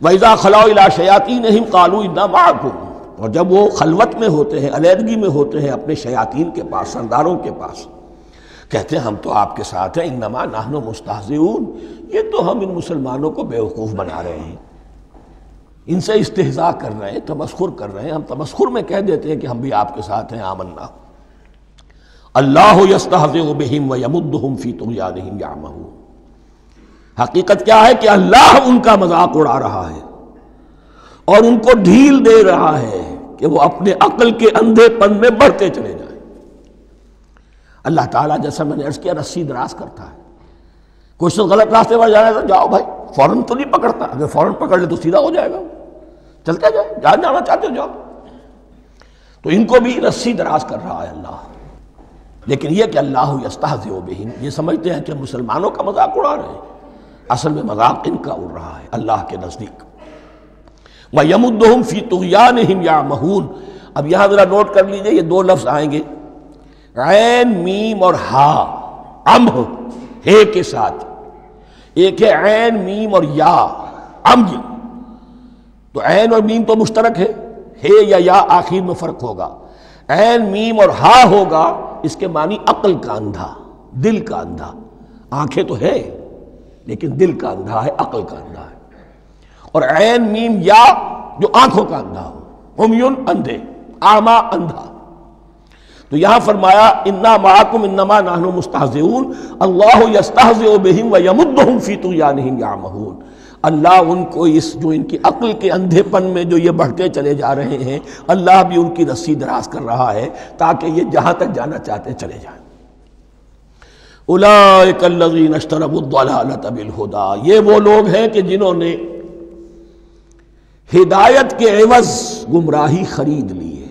وَإِذَا خَلَوْا إِلَىٰ شَيَاطِینِهِمْ قَالُوا إِنَّا مَعَكُمْ، اور جب وہ خلوت میں ہوتے ہیں، علیحدگی میں ہوتے ہیں اپنے شیاطین کے پاس، سرداروں کے پاس، کہتے ہیں ہم تو آپ کے ساتھ ہیں، انما نحن مستہزئون، یہ تو ہم ان مسلمانوں کو بیوقوف بنا رہے ہیں، ان سے استہزاء کر رہے ہیں، تمسخر کر رہے ہیں۔ ہم تمسخر میں کہہ دیتے ہیں کہ ہم بھی آپ کے ساتھ ہیں، آمنا۔ اللہ یستہزئ بہم ویمدہم فی طغیانہم یعمہون، حقیقت کیا ہے کہ اللہ ان کا مذاق اڑا رہا ہے اور ان کو ڈھیل دے رہا ہے کہ وہ اپنے عقل کے اندھے پن میں بڑھتے چلے جائیں۔ اللہ تعالیٰ جیسا میں نے عرض کیا رسی دراز کرتا ہے، کوئی شخص غلط راستے پر جانا ہے تو جاؤ بھائی، فوراً تو نہیں پکڑتا، اگر فوراً پکڑ لے تو سیدھا ہو جائے گا، چلتے جائے، جہاں جانا چاہتے ہو جاؤ۔ تو ان کو بھی رسی دراز کر رہا ہے اللہ، لیکن یہ کہ اللہ یستہزئ بہم، یہ سمجھتے ہیں کہ مسلمانوں کا مذاق اڑا رہے ہیں، اصل میں مذاق ان کا اڑ رہا ہے اللہ کے نزدیک۔ وَيَمُدُّهُمْ فِي طُغْيَانِهِمْ يَعْمَهُونَ، اب یہاں ذرا نوٹ کر لیجئے، یہ دو لفظ آئیں گے، عین میم اور ہا، امہ ہے کے ساتھ، ایک ہے عین میم اور یا، امج، تو عین اور میم تو مشترک ہے یا آخر میں فرق ہوگا، عین میم اور ہا ہوگا، اس کے معنی عقل کا اندھا، دل کا اندھا، آنکھیں تو ہے لیکن دل کا اندھا ہے، عقل کا اندھا ہے۔ اور عین میم یا جو آنکھوں کا اندھا ہو، عمیٌ اندھے، اعمیٰ اندھا۔ تو یہاں فرمایا انا معکم انما نحن مستہزئون، اللہ یستہزئ بہم ویمدہم فی طغیانہم یعمہون، اللہ ان کو اس جو ان کی عقل کے اندھے پن میں جو یہ بڑھتے چلے جا رہے ہیں، اللہ بھی ان کی رسی دراز کر رہا ہے تاکہ یہ جہاں تک جانا چاہتے چلے جائیں۔ اولئک الذین اشتروا الضلالۃ بالہدی، یہ وہ لوگ ہیں کہ جنہوں نے ہدایت کے عوض گمراہی خرید لی ہے۔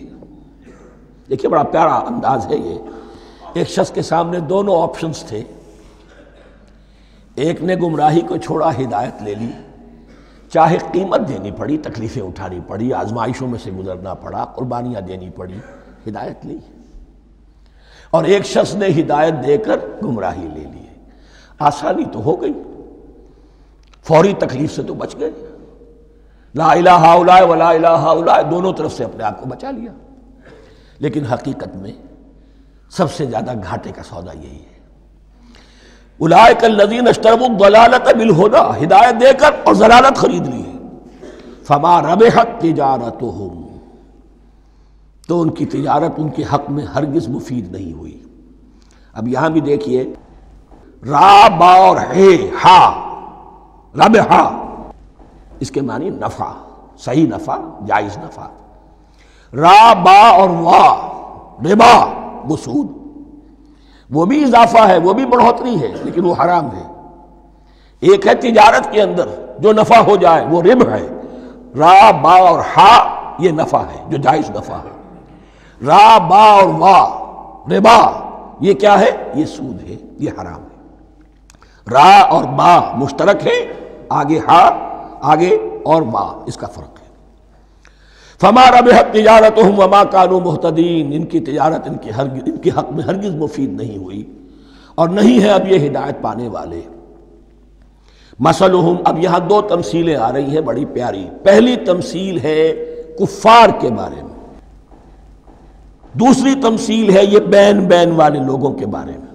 دیکھیے بڑا پیارا انداز ہے یہ، ایک شخص کے سامنے دونوں آپشنز تھے، ایک نے گمراہی کو چھوڑا، ہدایت لے لی، چاہے قیمت دینی پڑی، تکلیفیں اٹھانی پڑی، آزمائشوں میں سے گزرنا پڑا، قربانیاں دینی پڑی، ہدایت لی۔ اور ایک شخص نے ہدایت دے کر گمراہی لے لی، آسانی تو ہو گئی، فوری تکلیف سے تو بچ گئے، لا الہ ہؤلاء ولا الہ ہؤلاء، دونوں طرف سے اپنے آپ کو بچا لیا۔ لیکن حقیقت میں سب سے زیادہ گھاٹے کا سودا یہی ہے، اولئک الذین اشتروا الضلالۃ بالہدی، ہدایت دے کر اور ضلالت خرید لی ہے، فما ربحت تجارتہم، تو ان کی تجارت ان کے حق میں ہرگز مفید نہیں ہوئی۔ اب یہاں بھی دیکھیے، را با اور ہے ہا، ربحا، اس کے معنی نفع، صحیح نفع، جائز نفع۔ را با اور وا، ربا، وہ سود، وہ بھی اضافہ ہے، وہ بھی بڑھوتری ہے، لیکن وہ حرام ہے۔ ایک ہے تجارت کے اندر جو نفع ہو جائے وہ ربح ہے، را با اور ہا یہ نفع ہے جو جائز نفع ہے۔ را با اور وا، ربا، یہ کیا ہے؟ یہ سود ہے، یہ حرام ہے۔ را اور با مشترک ہے، آگے ہا، آگے اور با، اس کا فرق ہے۔ فما ربحت تجارتہم وما کانوا مہتدین، ان کی تجارت ان کے حق میں ہرگز مفید نہیں ہوئی اور نہیں ہے اب یہ ہدایت پانے والے۔ مثلہم، اب یہاں دو تمثیلیں آ رہی ہیں بڑی پیاری۔ پہلی تمثیل ہے کفار کے بارے میں، دوسری تمثیل ہے یہ بین والے لوگوں کے بارے میں۔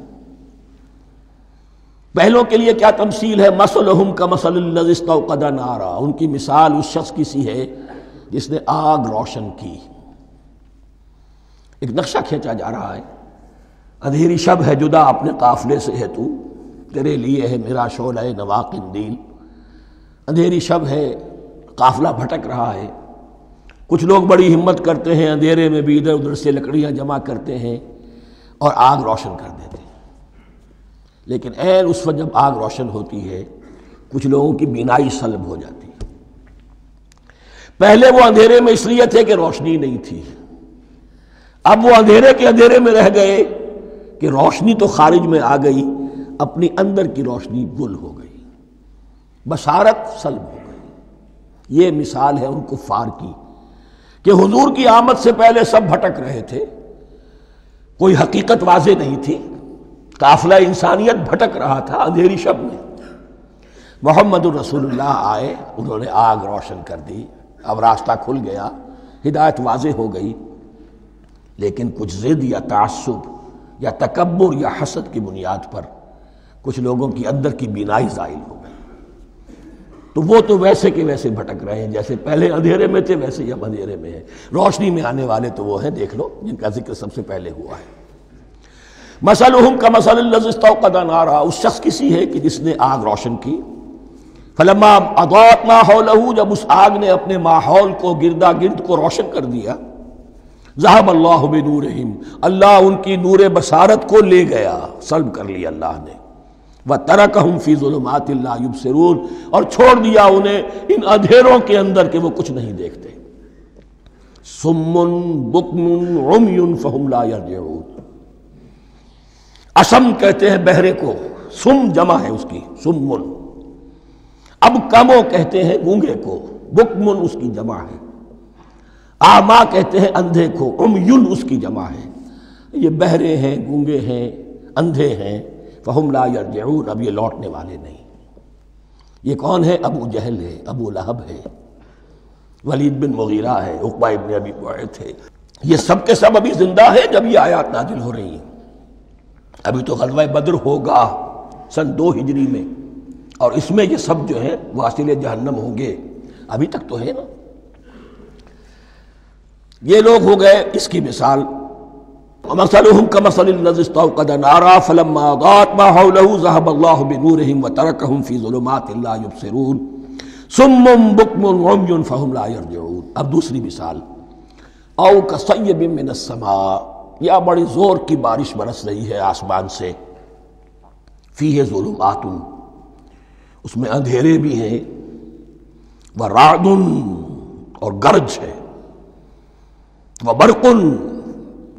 پہلوں کے لیے کیا تمثیل ہے؟ مثلہم کمثل الذی استوقد نارا، ان کی مثال اس شخص کی سی ہے جس نے آگ روشن کی۔ ایک نقشہ کھینچا جا رہا ہے، اندھیری شب ہے جدا اپنے قافلے سے ہے تو، تیرے لیے ہے میرا شعلہ نوا قندیل۔ اندھیری شب ہے، قافلہ بھٹک رہا ہے، کچھ لوگ بڑی ہمت کرتے ہیں، اندھیرے میں بھی ادھر ادھر سے لکڑیاں جمع کرتے ہیں اور آگ روشن کر دیتے ہیں۔ لیکن عین اس وقت جب آگ روشن ہوتی ہے کچھ لوگوں کی بینائی سلب ہو جاتی ہے۔ پہلے وہ اندھیرے میں اس لیے تھے کہ روشنی نہیں تھی، اب وہ اندھیرے کے اندھیرے میں رہ گئے کہ روشنی تو خارج میں آ گئی، اپنی اندر کی روشنی گل ہو گئی، بصارت سلب ہو گئی۔ یہ مثال ہے ان کفار کی کہ حضور کی آمد سے پہلے سب بھٹک رہے تھے، کوئی حقیقت واضح نہیں تھی، قافلہ انسانیت بھٹک رہا تھا اندھیری شب میں۔ محمد الرسول اللہ آئے، انہوں نے آگ روشن کر دی، اب راستہ کھل گیا، ہدایت واضح ہو گئی۔ لیکن کچھ ضد یا تعصب یا تکبر یا حسد کی بنیاد پر کچھ لوگوں کی اندر کی بینائی زائل ہو گئی، تو وہ تو ویسے کے ویسے بھٹک رہے ہیں، جیسے پہلے اندھیرے میں تھے ویسے ہی اب اندھیرے میں ہیں۔ روشنی میں آنے والے تو وہ ہیں، دیکھ لو جن کا ذکر سب سے پہلے ہوا ہے۔ مثلہم کمثل الذی استوقد نارا، اس شخص کی سی ہے کہ جس نے آگ روشن کی۔ فلما اضاءت ما حولہ، جب اس آگ نے اپنے ماحول کو، گردا گرد کو روشن کر دیا، ذہب اللہ بنورہم، اللہ ان کی نور بصارت کو لے گیا، سلب کر لیا اللہ نے۔ وترکہم فی ظلمات لا یبصرون، اور چھوڑ دیا انہیں ان اندھیروں کے اندر کہ وہ کچھ نہیں دیکھتے۔ صم بکم عمی فہم لا یرجعون، اسم کہتے ہیں بہرے کو، سم جمع ہے اس کی، سمن۔ اب کمو کہتے ہیں گونگے کو، بکمن اس کی جمع ہے۔ آما کہتے ہیں اندھے کو، عمیون اس کی جمع ہے۔ یہ بہرے ہیں، گونگے ہیں، اندھے ہیں، فہم لا یرجعون، اب یہ لوٹنے والے نہیں۔ یہ کون ہے؟ ابو جہل ہے، ابو لہب ہے، ولید بن مغیرہ ہے، عقبہ ابن ابی معیط ہے، یہ سب کے سب ابھی زندہ ہیں جب یہ آیات نازل ہو رہی ہیں۔ ابھی تو غزوہ بدر ہوگا سن 2 ہجری میں، اور اس میں یہ سب جو ہیں واصل جہنم ہوں گے، ابھی تک تو ہے نا۔ یہ لوگ ہو گئے اس کی مثال۔ وَمَثَلُهُمْ كَمَثَلِ الَّذِي اسْتَوْقَدَ نَارًا فَلَمَّا أَضَاءَتْ مَا حَوْلَهُ ذَهَبَ اللَّهُ بِنُورِهِمْ وَتَرَكَهُمْ فِي ظُلُمَاتٍ لَا يُبْصِرُونَ صُمٌّ بُكْمٌ عُمْيٌ فَهُمْ لَا يَرْجِعُونَ۔ اب دوسری مثال، أَوْ كَصَيِّبٍ مِّنَ السَّمَاءِ، یا بڑی زور کی بارش برس رہی ہے آسمان سے، فِيهِ ظُلُمَاتٌ، اس میں اندھیرے بھی ہیں، وَرَعْدٌ، اور گرج ہے، وَبَرْقٌ،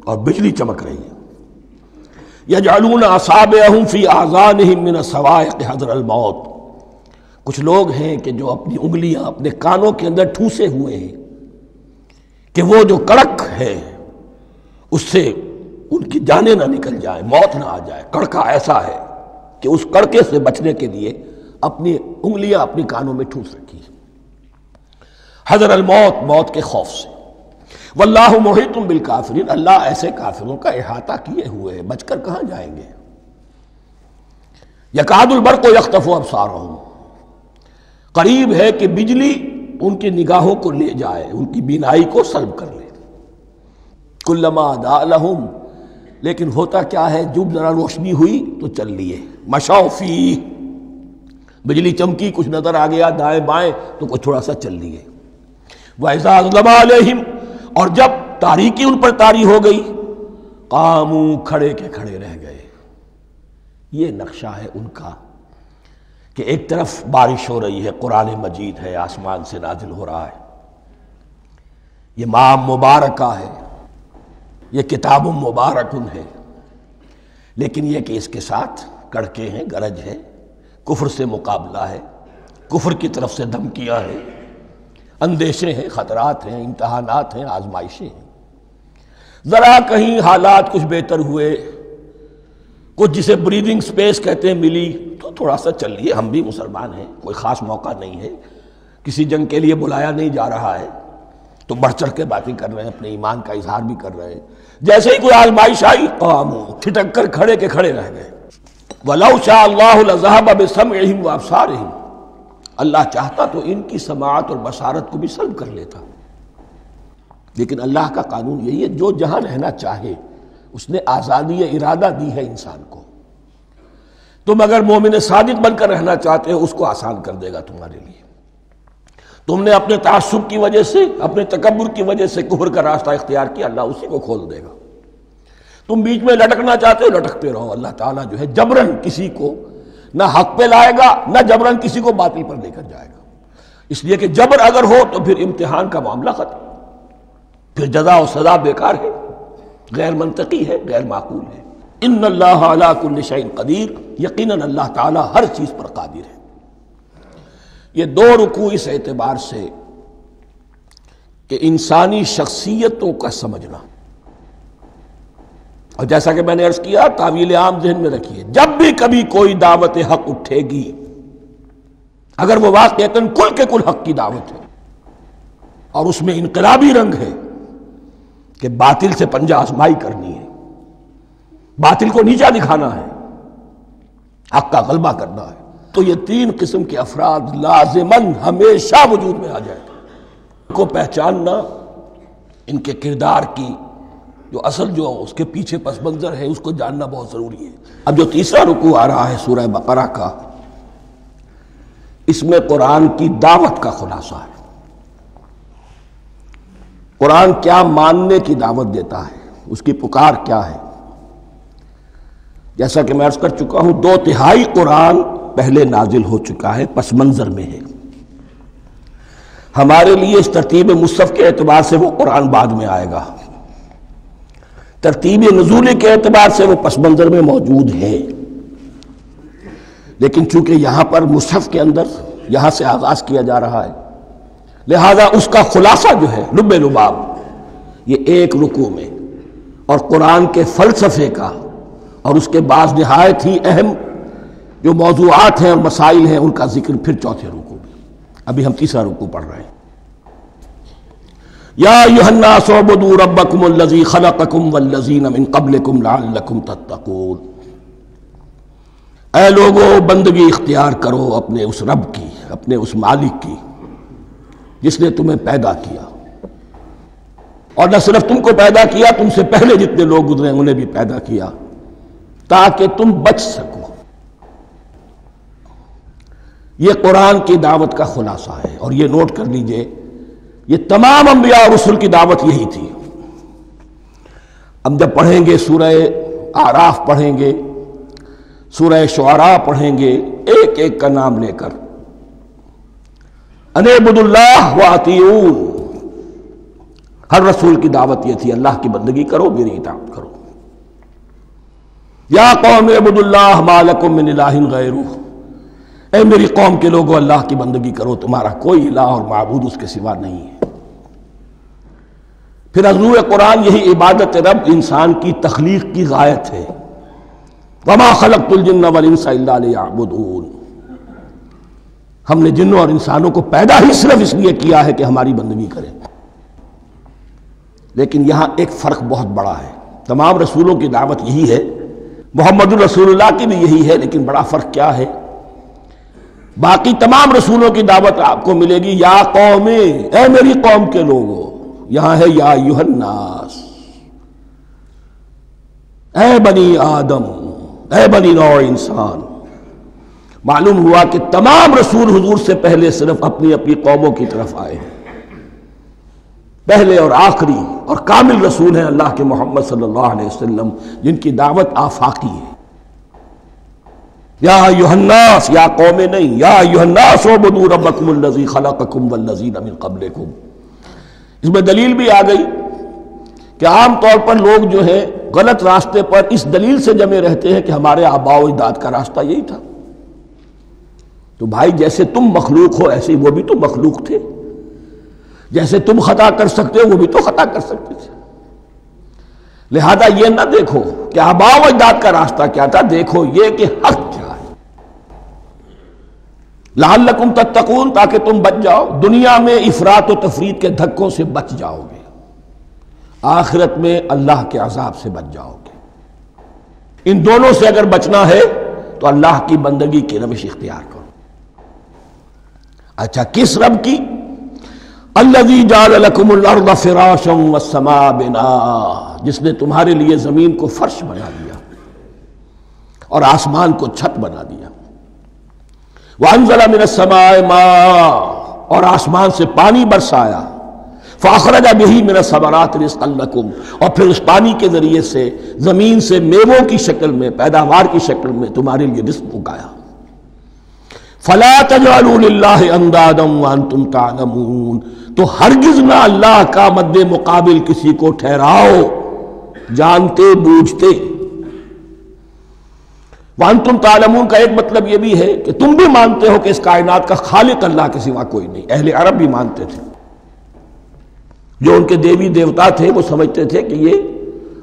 اور بجلی چمک رہی ہے۔ یجعلون اصابعهم فی آذانهم من الصواعق حذر الموت، کچھ لوگ ہیں کہ جو اپنی انگلیاں اپنے کانوں کے اندر ٹھوسے ہوئے ہیں کہ وہ جو کڑک ہے اس سے ان کی جانیں نہ نکل جائیں، موت نہ آ جائے۔ کڑکا ایسا ہے کہ اس کڑکے سے بچنے کے لیے اپنی انگلیاں اپنی کانوں میں ٹھوس رکھی ہیں، حذر الموت، موت کے خوف سے۔ واللہ محیط بالکافرین، اللہ ایسے کافروں کا احاطہ کیے ہوئے ہے، بچ کر کہاں جائیں گے۔ یکاد البرق یخطف ابصارہم، قریب ہے کہ بجلی ان کی نگاہوں کو لے جائے، ان کی بینائی کو سلب کر لے۔ کلما اضاء لہم، لیکن ہوتا کیا ہے، جب ذرا روشنی ہوئی تو چل لیے۔ مشوا فیہ، بجلی چمکی، کچھ نظر آ گیا دائیں بائیں تو کچھ تھوڑا سا چل لیے۔ وَإِذَا أَظْلَمَ عَلَيْهِمْ، اور جب تاریکی ان پر طاری ہو گئی، قاموا، کھڑے کے کھڑے رہ گئے۔ یہ نقشہ ہے ان کا کہ ایک طرف بارش ہو رہی ہے، قرآن مجید ہے، آسمان سے نازل ہو رہا ہے، یہ ماہ مبارکہ ہے، یہ کتاب مبارکن ہے، لیکن یہ کہ اس کے ساتھ کڑکے ہیں، گرج ہے، کفر سے مقابلہ ہے، کفر کی طرف سے دھمکیاں ہیں، اندیشے ہیں، خطرات ہیں، امتحانات ہیں، آزمائشیں ہیں۔ ذرا کہیں حالات کچھ بہتر ہوئے، کچھ جسے بریدنگ سپیس کہتے ہیں ملی، تو تھوڑا سا چل لیے، ہم بھی مسلمان ہیں، کوئی خاص موقع نہیں ہے، کسی جنگ کے لیے بلایا نہیں جا رہا ہے، تو بڑھ چڑھ کے باتیں کر رہے ہیں، اپنے ایمان کا اظہار بھی کر رہے ہیں۔ جیسے ہی کوئی آزمائش آئی، قاموا، ٹھٹک کر کھڑے کے کھڑے رہ گئے۔ وَلَوْ شَاءَ اللَّهُ لَذَهَبَ بِسَمْعِهِمْ وَأَبْصَارِهِمْ، اللہ چاہتا تو ان کی سماعت اور بصارت کو بھی سلب کر لیتا، لیکن اللہ کا قانون یہی ہے، جو جہاں رہنا چاہے اس نے آزادی ارادہ دی ہے انسان کو۔ تم اگر مومن صادق بن کر رہنا چاہتے ہو، اس کو آسان کر دے گا تمہارے لیے۔ تم نے اپنے تعصب کی وجہ سے، اپنے تکبر کی وجہ سے کفر کا راستہ اختیار کیا، اللہ اسی کو کھول دے گا۔ تم بیچ میں لٹکنا چاہتے ہو، لٹکتے رہو، اللہ تعالیٰ جو ہے جبرن کسی کو نہ حق پہ لائے گا، نہ جبرن کسی کو باطل پر لے کر جائے گا۔ اس لیے کہ جبر اگر ہو تو پھر امتحان کا معاملہ ختم، پھر جزا و سزا بیکار ہے، غیر منطقی ہے، غیر معقول ہے۔ ان اللہ علی کل شیء قدیر، یقیناً اللہ تعالیٰ ہر چیز پر قادر ہے۔ یہ دو رکوع اس اعتبار سے کہ انسانی شخصیتوں کا سمجھنا، اور جیسا کہ میں نے عرض کیا، تعویل عام ذہن میں رکھیے، جب بھی کبھی کوئی دعوت حق اٹھے گی، اگر وہ واقعتاً کل کے کل حق کی دعوت ہے اور اس میں انقلابی رنگ ہے کہ باطل سے پنجہ آزمائی کرنی ہے، باطل کو نیچا دکھانا ہے، حق کا غلبہ کرنا ہے، تو یہ تین قسم کے افراد لازماً ہمیشہ وجود میں آ جائیں گے۔ ان کو پہچاننا، ان کے کردار کی جو اصل جو اس کے پیچھے پس منظر ہے، اس کو جاننا بہت ضروری ہے۔ اب جو تیسرا رکوع آ رہا ہے سورہ بقرہ کا، اس میں قرآن کی دعوت کا خلاصہ ہے۔ قرآن کیا ماننے کی دعوت دیتا ہے، اس کی پکار کیا ہے۔ جیسا کہ میں عرض کر چکا ہوں، 2/3 قرآن پہلے نازل ہو چکا ہے، پس منظر میں ہے۔ ہمارے لیے اس ترتیب مصحف کے اعتبار سے وہ قرآن بعد میں آئے گا، ترتیب نزول کے اعتبار سے وہ پس منظر میں موجود ہے، لیکن چونکہ یہاں پر مصحف کے اندر یہاں سے آغاز کیا جا رہا ہے، لہذا اس کا خلاصہ جو ہے لب لباب یہ ایک رکوع میں، اور قرآن کے فلسفے کا اور اس کے بعض نہایت ہی اہم جو موضوعات ہیں اور مسائل ہیں ان کا ذکر پھر چوتھے رکوع میں۔ ابھی ہم تیسرا رکوع پڑھ رہے ہیں۔ یا ایھا الناس اعبدوا ربکم الذی خلقکم والذین من قبلکم لعلکم تتقون، اے لوگو بندگی اختیار کرو اپنے اس رب کی، اپنے اس مالک کی جس نے تمہیں پیدا کیا، اور نہ صرف تم کو پیدا کیا، تم سے پہلے جتنے لوگ گزرے انہیں بھی پیدا کیا تاکہ تم بچ سکو۔ یہ قرآن کی دعوت کا خلاصہ ہے، اور یہ نوٹ کر لیجئے، یہ تمام انبیاء اور رسل کی دعوت یہی تھی۔ اب جب پڑھیں گے سورہ اعراف پڑھیں گے، سورہ شعراء پڑھیں گے، ایک ایک کا نام لے کر، ان اعبدوا اللہ واطیعون، ہر رسول کی دعوت یہ تھی، اللہ کی بندگی کرو، میری اطاعت کرو۔ یا قوم اعبدوا اللہ ما لکم من الہ غیرہ، اے میری قوم کے لوگوں اللہ کی بندگی کرو، تمہارا کوئی الہ اور معبود اس کے سوا نہیں ہے۔ پھر حضور قرآن یہی عبادت رب انسان کی تخلیق کی غایت ہے، وما خلقت الجن والانس الا لیعبدون، ہم نے جنوں اور انسانوں کو پیدا ہی صرف اس لیے کیا ہے کہ ہماری بندگی کریں۔ لیکن یہاں ایک فرق بہت بڑا ہے، تمام رسولوں کی دعوت یہی ہے، محمد الرسول اللہ کی بھی یہی ہے، لیکن بڑا فرق کیا ہے؟ باقی تمام رسولوں کی دعوت آپ کو ملے گی یا قوم، اے میری قوم کے لوگوں، یہاں ہے یا ایھا الناس، اے بنی آدم، اے بنی نوع انسان۔ معلوم ہوا کہ تمام رسول حضور سے پہلے صرف اپنی اپنی قوموں کی طرف آئے ہیں، پہلے اور آخری اور کامل رسول ہیں اللہ کے محمد صلی اللہ علیہ وسلم، جن کی دعوت آفاقی ہے۔ یا ایھا الناس، یا قوم نہیں، یا ایھا الناس اعبدوا ربکم الذی خلقکم والذین من قبلکم۔ اس میں دلیل بھی آ گئی کہ عام طور پر لوگ جو ہے غلط راستے پر اس دلیل سے جمے رہتے ہیں کہ ہمارے آباء و اجداد کا راستہ یہی تھا۔ تو بھائی جیسے تم مخلوق ہو ایسے وہ بھی تو مخلوق تھے، جیسے تم خطا کر سکتے ہو وہ بھی تو خطا کر سکتے تھے۔ لہذا یہ نہ دیکھو کہ آباء و اجداد کا راستہ کیا تھا، دیکھو یہ کہ حق کیا ہے، لعلکم تتقون، تاکہ تم بچ جاؤ، دنیا میں افراط و تفریط کے دھکوں سے بچ جاؤ گے، آخرت میں اللہ کے عذاب سے بچ جاؤ گے۔ ان دونوں سے اگر بچنا ہے تو اللہ کی بندگی کی روش اختیار کرو۔ اچھا کس رب کی؟ الذی جعل لکم الارض فراشا والسماء بناء، جس نے تمہارے لیے زمین کو فرش بنا دیا اور آسمان کو چھت بنا دیا۔ وانزل من السماء ماء، اور آسمان سے پانی برسایا، فاخرج بہ من الثمرات رزقا لکم، اور پھر اس پانی کے ذریعے سے زمین سے میووں کی شکل میں، پیداوار کی شکل میں تمہارے لیے رزق اگایا۔ فلا تجعلوا للہ اندادا وانتم تعلمون، تو ہرگز نہ اللہ کا مد مقابل کسی کو ٹھہراؤ جانتے بوجھتے۔ وانتم تعلمون کا ایک مطلب یہ بھی ہے کہ تم بھی مانتے ہو کہ اس کائنات کا خالق اللہ کے سوا کوئی نہیں۔ اہل عرب بھی مانتے تھے، جو ان کے دیوی دیوتا تھے وہ سمجھتے تھے کہ یہ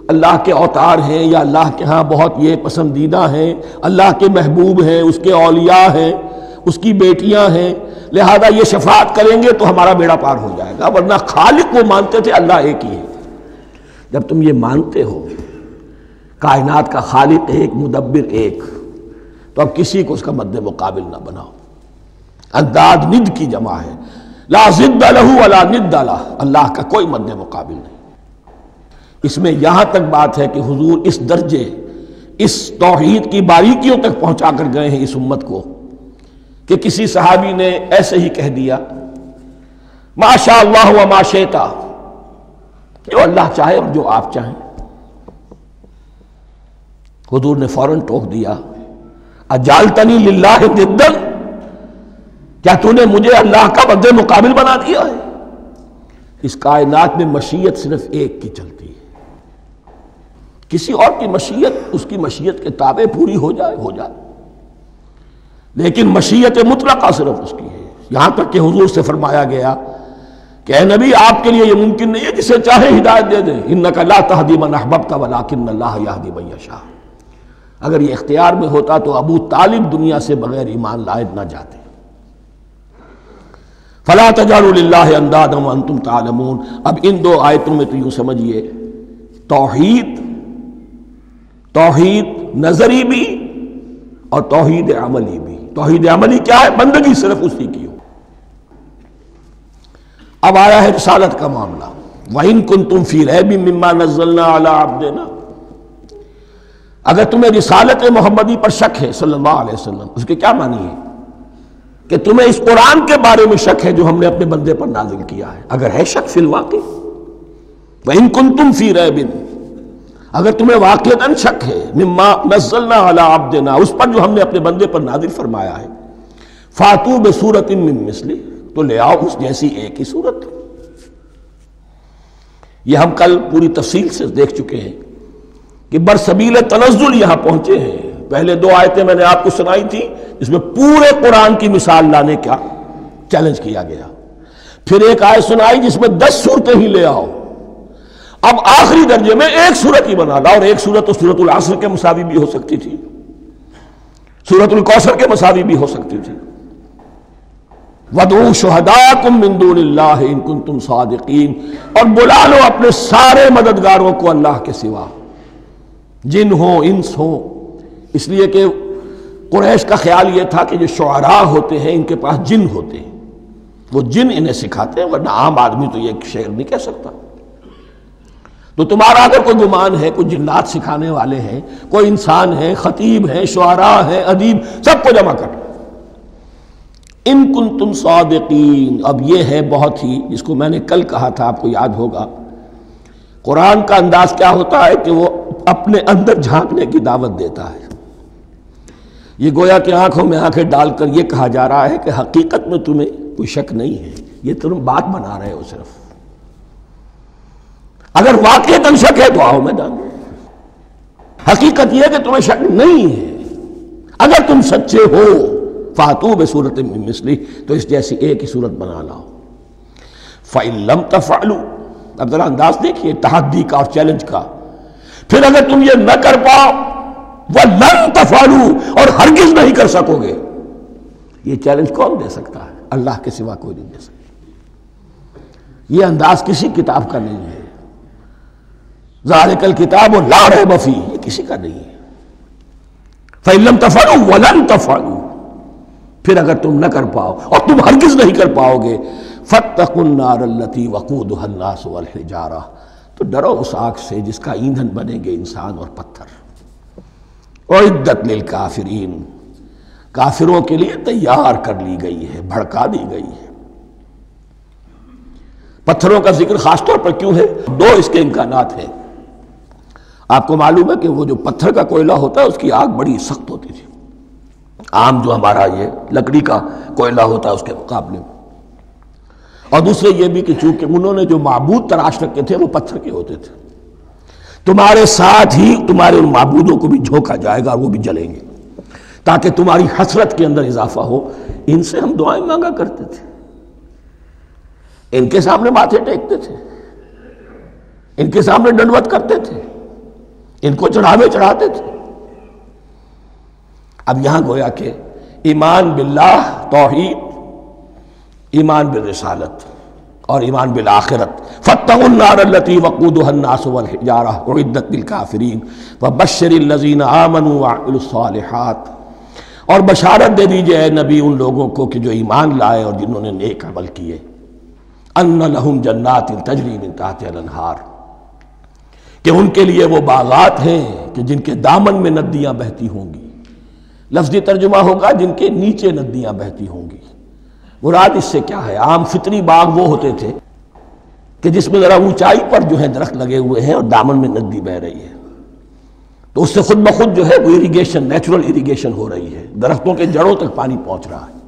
اللہ کے اوتار ہیں یا اللہ کے ہاں بہت یہ پسندیدہ ہیں، اللہ کے محبوب ہیں، اس کے اولیاء ہیں، اس کی بیٹیاں ہیں، لہذا یہ شفاعت کریں گے تو ہمارا بیڑا پار ہو جائے گا، ورنہ خالق وہ مانتے تھے اللہ ایک ہی ہے۔ جب تم یہ مانتے ہو کائنات کا خالق ایک، مدبر ایک، تو اب کسی کو اس کا مد مقابل نہ بناؤ۔ انداد ند کی جمع ہے، لا ضد لہ ولا ند لہ، اللہ کا کوئی مد مقابل نہیں۔ اس میں یہاں تک بات ہے کہ حضور اس درجے، اس توحید کی باریکیوں تک پہنچا کر گئے ہیں اس امت کو کہ کسی صحابی نے ایسے ہی کہہ دیا ما شاء اللہ و ما شئت، جو اللہ چاہے اور جو آپ چاہیں۔ حضور نے فوراً ٹوک دیا اجعلتنی للہ ندا، کیا تو نے مجھے اللہ کا مد مقابل بنا دیا ہے؟ اس کائنات میں مشیت صرف ایک کی چلتی ہے، کسی اور کی مشیت اس کی مشیت کے تابع پوری ہو جائے ہو جائے، لیکن مشیت مطلقہ صرف اس کی ہے۔ یہاں تک کہ حضور سے فرمایا گیا کہ اے نبی آپ کے لیے یہ ممکن نہیں ہے جسے چاہے ہدایت دے دیں، انک لا تہدی من احببت ولکن اللہ یہدی من یشاء۔ اگر یہ اختیار میں ہوتا تو ابو طالب دنیا سے بغیر ایمان لائے نہ جاتے۔ فلا تجعلوا للہ اندادا وانتم تعلمون۔ اب ان دو آیتوں میں تو یوں سمجھیے توحید نظری بھی اور توحید عملی بھی۔ توحید عملی کیا ہے؟ بندگی صرف اسی کی ہو۔ اب آیا ہے رسالت کا معاملہ، وَإِن كُنتُمْ فِي رَيْبٍ مِّمَّا نَزَّلْنَا عَلَىٰ عَبْدِنَا، اگر تمہیں رسالت محمدی پر شک ہے صلی اللہ علیہ وسلم، اس کے کیا معنی ہے؟ کہ تمہیں اس قرآن کے بارے میں شک ہے جو ہم نے اپنے بندے پر نازل کیا ہے۔ اگر ہے شک فی الواقع، وَإِن كُنتُمْ فِي رَيْبٍ، اگر تمہیں واقعتاً شک ہے مما نزلنا علی عبدنا، اس پر جو ہم نے اپنے بندے پر نازل فرمایا ہے، فاتوا بسورۃ من مثلہ، تو لے آؤ اس جیسی ایک ہی صورت۔ یہ ہم کل پوری تفصیل سے دیکھ چکے ہیں کہ برسبیل تنزل یہاں پہنچے ہیں، پہلے 2 آیتیں میں نے آپ کو سنائی تھی اس میں پورے قرآن کی مثال لانے کا چیلنج کیا گیا. پھر ایک آیت سنائی جس میں 10 صورتیں ہی لے آؤ. اب آخری درجے میں ایک صورت ہی بنا لا، اور ایک صورت تو سورۃ العصر کے مساوی بھی ہو سکتی تھی، سورۃ الکوثر کے مساوی بھی ہو سکتی تھی. وَادْعُوا شُهَدَاءَكُم مِّن دُونِ اللَّهِ إِن كُنتُمْ صَادِقِينَ، اور بلا لو اپنے سارے مددگاروں کو اللہ کے سوا، جن ہوں انس ہوں. اس لیے کہ قریش کا خیال یہ تھا کہ جو شعراء ہوتے ہیں ان کے پاس جن ہوتے ہیں، وہ جن انہیں سکھاتے ہیں، ورنہ عام آدمی تو یہ شعر نہیں کہہ سکتا. تو تمہارا اگر کوئی گمان ہے کوئی جنات سکھانے والے ہیں، کوئی انسان ہے، خطیب ہیں، شعراء ہیں، ادیب، سب کو جمع کر. ان کنتم صادقین. اب یہ ہے بہت ہی، جس کو میں نے کل کہا تھا آپ کو یاد ہوگا، قرآن کا انداز کیا ہوتا ہے کہ وہ اپنے اندر جھانکنے کی دعوت دیتا ہے. یہ گویا کہ آنکھوں میں آنکھیں ڈال کر یہ کہا جا رہا ہے کہ حقیقت میں تمہیں کوئی شک نہیں ہے، یہ تم بات بنا رہے ہو صرف. اگر واقعتاً شک ہے تو آؤ میدان. حقیقت یہ ہے کہ تمہیں شک نہیں ہے. اگر تم سچے ہو فاتوا بسورۃ من مثلہ، تو اس جیسی ایک ہی صورت بنا لاؤ. فإن لم تفعلوا، اب ذرا انداز دیکھیے تحدی کا اور چیلنج کا. پھر اگر تم یہ نہ کر پاؤ، وَلَن تَفْعَلُوا، اور ہرگز نہیں کر سکو گے. یہ چیلنج کون دے سکتا ہے؟ اللہ کے سوا کوئی نہیں دے سکتا. یہ انداز کسی کتاب کا نہیں ہے. ذَلِكَ الْكِتَابُ لَا رَيْبَ فِيهِ، یہ کسی کا نہیں ہے. فَإِن لَمْ تَفْعَلُوا وَلَن تَفْعَلُوا، پھر اگر تم نہ کر پاؤ اور تم ہرگز نہیں کر پاؤ گے، فَاتَّقُوا النَّارَ الَّتِي وَقُودُهَا النَّاسُ وَالْحِجَارَةُ، تو ڈرو اس آگ سے جس کا ایندھن بنیں گے انسان اور پتھر. اعدت للکافرین، کافروں کے لیے تیار کر لی گئی ہے، بھڑکا دی گئی ہے. پتھروں کا ذکر خاص طور پر کیوں ہے؟ 2 اس کے امکانات ہیں. آپ کو معلوم ہے کہ وہ جو پتھر کا کوئلہ ہوتا ہے اس کی آگ بڑی سخت ہوتی تھی، عام جو ہمارا یہ لکڑی کا کوئلہ ہوتا ہے اس کے مقابلے میں. اور دوسرے یہ بھی کہ چونکہ انہوں نے جو معبود تراش رکھے تھے وہ پتھر کے ہوتے تھے، تمہارے ساتھ ہی تمہارے ان معبودوں کو بھی جھونکا جائے گا اور وہ بھی جلیں گے، تاکہ تمہاری حسرت کے اندر اضافہ ہو. ان سے ہم دعائیں مانگا کرتے تھے، ان کے سامنے ماتھے ٹیکتے تھے، ان کے سامنے ڈنڈوت کرتے تھے، ان کو چڑھاوے چڑھاتے تھے. اب یہاں گویا کہ ایمان باللہ، توحید، ایمان بالرسالت اور ایمان بالآخرت. فاتقوا النار التي وقودها الناس والحجارة اعدت للكافرین وبشر الذین آمنوا وعملوا الصالحات، اور بشارت دے دیجئے اے نبی ان لوگوں کو کہ جو ایمان لائے اور جنہوں نے نیک عمل کیے، ان لہم جنات تجری من تحتها الانہار، کہ ان کے لیے وہ باغات ہیں کہ جن کے دامن میں ندیاں بہتی ہوں گی. لفظی ترجمہ ہوگا جن کے نیچے ندیاں بہتی ہوں گی. مراد اس سے کیا ہے؟ عام فطری باغ وہ ہوتے تھے کہ جس میں ذرا اونچائی پر جو ہے درخت لگے ہوئے ہیں اور دامن میں ندی بہ رہی ہے، تو اس سے خود بخود جو ہے وہ اریگیشن، نیچرل اریگیشن ہو رہی ہے، درختوں کے جڑوں تک پانی پہنچ رہا ہے.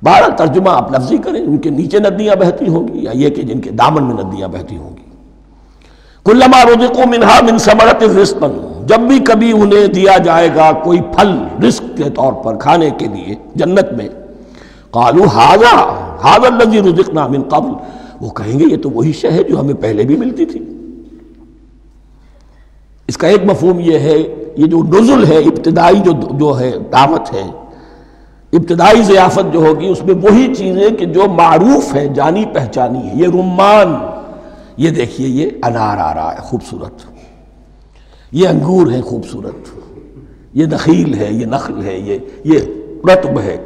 بہرحال ترجمہ آپ لفظی کریں، ان کے نیچے ندیاں بہتی ہوں گی یا یہ کہ جن کے دامن میں ندیاں بہتی ہوں گی. کلما رزقوا منہا من ثمرۃ رزقا، جب بھی کبھی انہیں دیا جائے گا کوئی پھل رزق کے طور پر کھانے کے لیے جنت میں، قالوا ھذا الذی رزقنا من قبل، وہ کہیں گے یہ تو وہی شے ہے جو ہمیں پہلے بھی ملتی تھی. اس کا ایک مفہوم یہ ہے، یہ جو نزل ہے، ابتدائی جو ہے دعوت ہے، ابتدائی ضیافت جو ہوگی اس میں وہی چیزیں کہ جو معروف ہے، جانی پہچانی ہے. یہ رمان، یہ دیکھیے یہ انار آ رہا ہے خوبصورت، یہ انگور ہے خوبصورت، یہ نخیل ہے، یہ نخل ہے، یہ رطب ہے،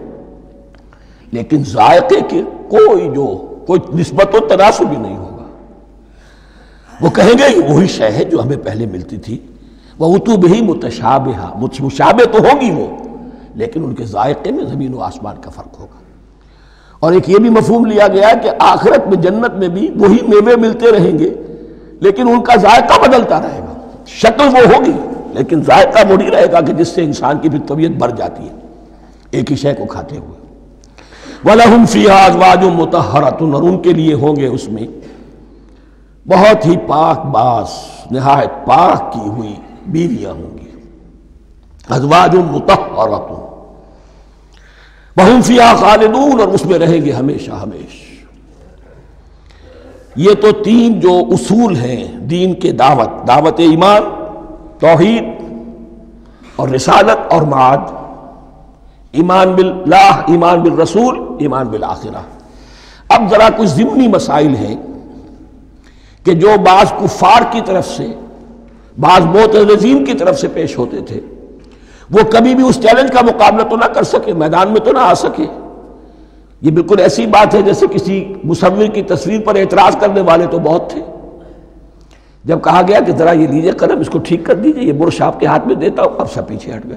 لیکن ذائقے کے کوئی نسبت و تناسب بھی نہیں ہوگا. وہ کہیں گے یہ وہی شے ہے جو ہمیں پہلے ملتی تھی. وَأُتُوا بِهِ مُتَشَابِهًا، مشابہ تو ہوگی وہ، لیکن ان کے ذائقے میں زمین و آسمان کا فرق ہوگا. اور ایک یہ بھی مفہوم لیا گیا کہ آخرت میں جنت میں بھی وہی میوے ملتے رہیں گے، لیکن ان کا ذائقہ بدلتا رہے گا. شکل وہ ہوگی لیکن ذائقہ وہ نہیں رہے گا کہ جس سے انسان کی بھی طبیعت بھر جاتی ہے ایک ہی شے کو کھاتے ہوئے. وَلَهُمْ فِيهَا أَزْوَاجٌ مُطَهَّرَةٌ، اور ان کے لیے ہوں گے اس میں بہت ہی پاک باز، نہایت پاک کی ہوئی بیویاں ہوں گی. ازواج مطہرۃ وہم فیہا خالدون، اور اس میں رہیں گے ہمیشہ ہمیشہ۔ یہ تو تین جو اصول ہیں دین کے دعوت ایمان، توحید اور رسالت اور معاد، ایمان باللہ، ایمان بالرسول، ایمان بالآخرہ۔ اب ذرا کچھ ضمنی مسائل ہیں کہ جو بعض کفار کی طرف سے، بعض معتزلین کی طرف سے پیش ہوتے تھے، وہ کبھی بھی اس چیلنج کا مقابلہ تو نہ کر سکے، میدان میں تو نہ آ سکے۔ یہ بالکل ایسی بات ہے جیسے کسی مصور کی تصویر پر اعتراض کرنے والے تو بہت تھے۔ جب کہا گیا کہ ذرا یہ لیجئے قلم، اس کو ٹھیک کر دیجئے، یہ برش آپ کے ہاتھ میں دیتا ہوں، اب سب پیچھے ہٹ گئے۔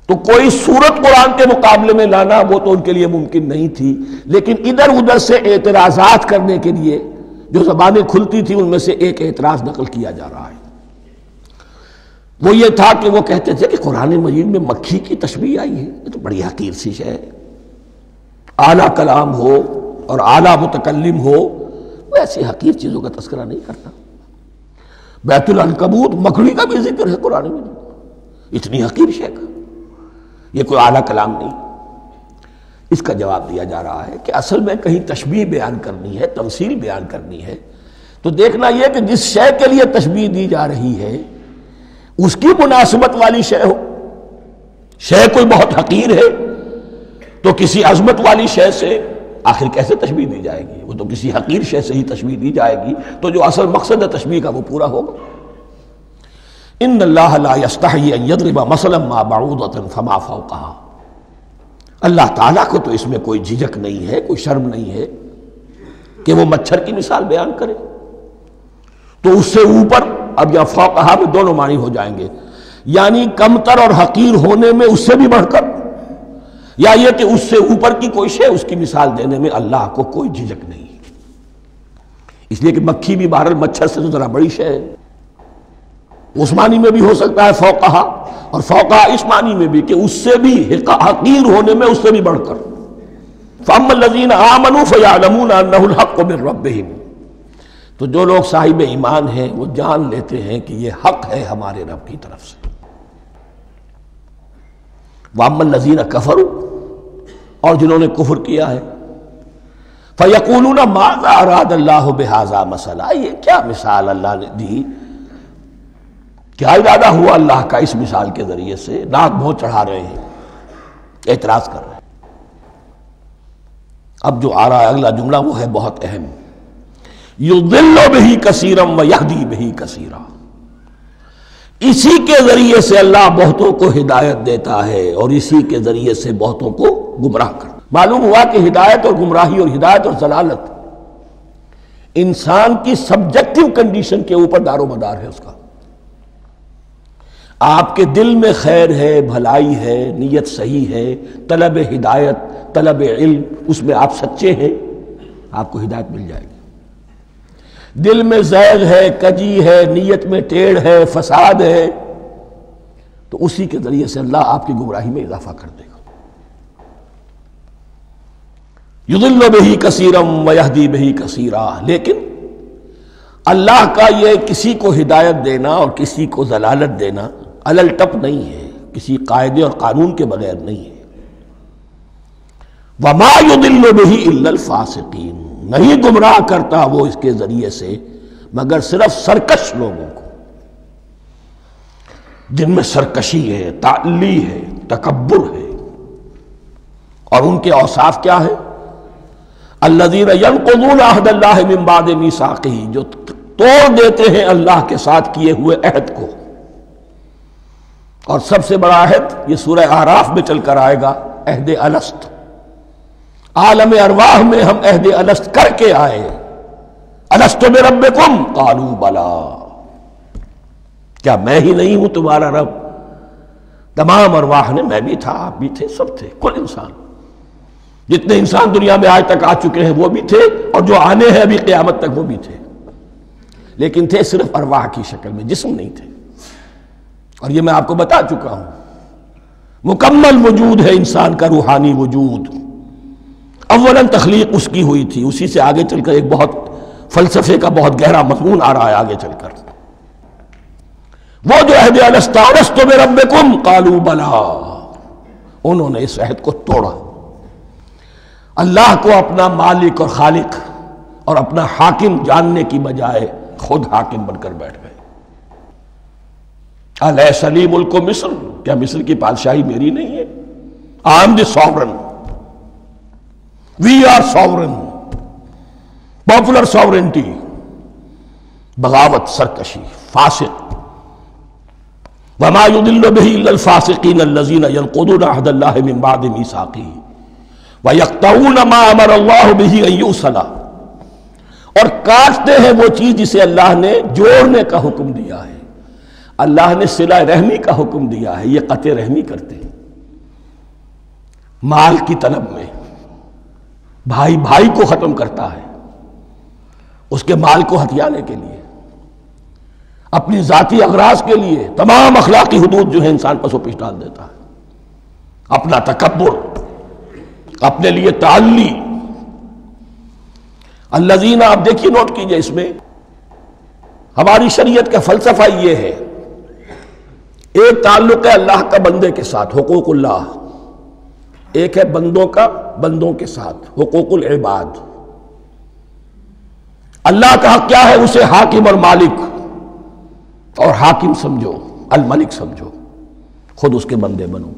تو کوئی صورت قرآن کے مقابلے میں لانا وہ تو ان کے لیے ممکن نہیں تھی، لیکن ادھر ادھر سے اعتراضات کرنے کے لیے جو زبانیں کھلتی تھی ان میں سے ایک اعتراض نقل کیا جا رہا ہے۔ وہ یہ تھا کہ وہ کہتے تھے کہ قرآن مجید میں مکھی کی تشبیہ آئی ہے، یہ تو بڑی حقیر سی شے ہے، اعلیٰ کلام ہو اور اعلیٰ متکلم ہو، وہ ایسی حقیر چیزوں کا تذکرہ نہیں کرتا۔ بیت العنکبوت، مکڑی کا بھی ذکر ہے قرآن میں، اتنی حقیر شے کا، یہ کوئی اعلیٰ کلام نہیں۔ اس کا جواب دیا جا رہا ہے کہ اصل میں کہیں تشبیہ بیان کرنی ہے، تمثیل بیان کرنی ہے، تو دیکھنا یہ کہ جس شے کے لیے تشبیہ دی جا رہی ہے اس کی مناسبت والی شے ہو۔ شے کوئی بہت حقیر ہے تو کسی عظمت والی شے سے آخر کیسے تشبیہ دی جائے گی؟ وہ تو کسی حقیر شے سے ہی تشبیہ دی جائے گی، تو جو اصل مقصد ہے تشبیہ کا وہ پورا ہوگا۔ ان اللہ لا یستحیی ان یضرب مثلا ما بعوضۃ فما فوقہا، اللہ تعالیٰ کو تو اس میں کوئی جھجک نہیں ہے، کوئی شرم نہیں ہے کہ وہ مچھر کی مثال بیان کرے، تو اس سے اوپر، اب یا فوقہا میں دونوں معنی ہو جائیں گے، یعنی کمتر اور حقیر ہونے میں اس سے بھی بڑھ کر، یا یہ کہ اس سے اوپر کی کوئی شے، اس کی مثال دینے میں اللہ کو کوئی جھجک نہیں، اس لیے کہ مکھی بھی بہرحال مچھر سے تو ذرا بڑی شے ہے۔ اس معنی میں بھی ہو سکتا ہے فوقہا، اور فوقہا اس معنی میں بھی کہ اس سے بھی حقیر ہونے میں اس سے بھی بڑھ کر۔ فَأَمَّا الَّذِينَ آمَنُوا فَيَعْلَمُونَ أَنَّهُ الْحَقُّ مِن رَّبِّهِمْ، تو جو لوگ صاحب ایمان ہیں وہ جان لیتے ہیں کہ یہ حق ہے ہمارے رب کی طرف سے۔ وَأَمَّا الَّذِينَ كَفَرُوا، اور جنہوں نے کفر کیا ہے، فَيَقُولُونَ مَاذَا أَرَادَ اللَّهُ بِهَذَا مَثَلًا، یہ کیا مثال اللہ نے دی، کیا ارادہ ہوا اللہ کا اس مثال کے ذریعے سے، ناک منہ چڑھا رہے ہیں، اعتراض کر رہے ہیں۔ اب جو آ رہا ہے اگلا جملہ وہ ہے بہت اہم، یضل بہ کثیرا ویہدی بہ کثیرا، اسی کے ذریعے سے اللہ بہتوں کو ہدایت دیتا ہے اور اسی کے ذریعے سے بہتوں کو گمراہ کرتا۔ معلوم ہوا کہ ہدایت اور گمراہی اور ہدایت اور ضلالت انسان کی سبجیکٹو کنڈیشن کے اوپر دار و مدار ہے اس کا۔ آپ کے دل میں خیر ہے، بھلائی ہے، نیت صحیح ہے، طلب ہدایت، طلب علم، اس میں آپ سچے ہیں، آپ کو ہدایت مل جائے گی۔ دل میں زیغ ہے، کجی ہے، نیت میں ٹیڑھ ہے، فساد ہے، تو اسی کے ذریعے سے اللہ آپ کی گمراہی میں اضافہ کر دے گا۔ یضل بہ کثیرا ویہدی بہ کثیرا، لیکن اللہ کا یہ کسی کو ہدایت دینا اور کسی کو ضلالت دینا علل ٹپ نہیں ہے، کسی قاعدے اور قانون کے بغیر نہیں ہے۔ وما یضل بہ الا الفاسقین، نہیں گمراہ کرتا وہ اس کے ذریعے سے مگر صرف سرکش لوگوں کو، جن میں سرکشی ہے، تعلی ہے، تکبر ہے، اور ان کے اوصاف کیا ہے؟ الذین ینقضون عہد اللہ من بعد میثاقہ، جو توڑ دیتے ہیں اللہ کے ساتھ کیے ہوئے عہد کو، اور سب سے بڑا عہد یہ سورہ اعراف میں چل کر آئے گا، عہد الست۔ عالم ارواح میں ہم عہد الست کر کے آئے، الست بربکم قالوا بلا، کیا میں ہی نہیں ہوں تمہارا رب؟ تمام ارواح نے، میں بھی تھا، آپ بھی تھے، سب تھے، کل انسان، جتنے انسان دنیا میں آج تک آ چکے ہیں وہ بھی تھے، اور جو آنے ہیں ابھی قیامت تک وہ بھی تھے، لیکن تھے صرف ارواح کی شکل میں، جسم نہیں تھے۔ اور یہ میں آپ کو بتا چکا ہوں، مکمل وجود ہے انسان کا روحانی وجود۔ اولاً تخلیق اس کی ہوئی تھی، اسی سے آگے چل کر ایک بہت فلسفے کا بہت گہرا مضمون آ رہا ہے آگے چل کر۔ وہ جو عہد الست بربکم قالوا بلا، انہوں نے اس عہد کو توڑا، اللہ کو اپنا مالک اور خالق اور اپنا حاکم جاننے کی بجائے خود حاکم بن کر بیٹھ گئے۔ الیس لی ملک مصر، کیا مصر کی بادشاہی میری نہیں ہے؟ I am the sovereign. We are sovereign. Popular sovereignty. بغاوت، سرکشی، فاسق۔ وما يضل به الا الفاسقين الذين ينقضون عهد الله من بعد ميثاقه ويقطعون ما امر الله به ان يوصل، اور کاٹتے ہیں وہ چیز جسے اللہ نے جوڑنے کا حکم دیا ہے۔ اللہ نے صلہ رحمی کا حکم دیا ہے، یہ قطع رحمی کرتے ہیں مال کی طلب میں، بھائی بھائی کو ختم کرتا ہے اس کے مال کو ہتھیانے کے لیے، اپنی ذاتی اغراض کے لیے تمام اخلاقی حدود جو ہے انسان پس و پیش ڈال دیتا ہے، اپنا تکبر، اپنے لیے تعلی۔ الذین، آپ دیکھیے نوٹ کیجئے، اس میں ہماری شریعت کا فلسفہ یہ ہے، ایک تعلق ہے اللہ کا بندے کے ساتھ، حقوق اللہ، ایک ہے بندوں کا بندوں کے ساتھ، حقوق العباد۔ اللہ کا حق کیا ہے؟ اسے حاکم اور مالک، اور حاکم سمجھو، الملک سمجھو، خود اس کے بندے بنو۔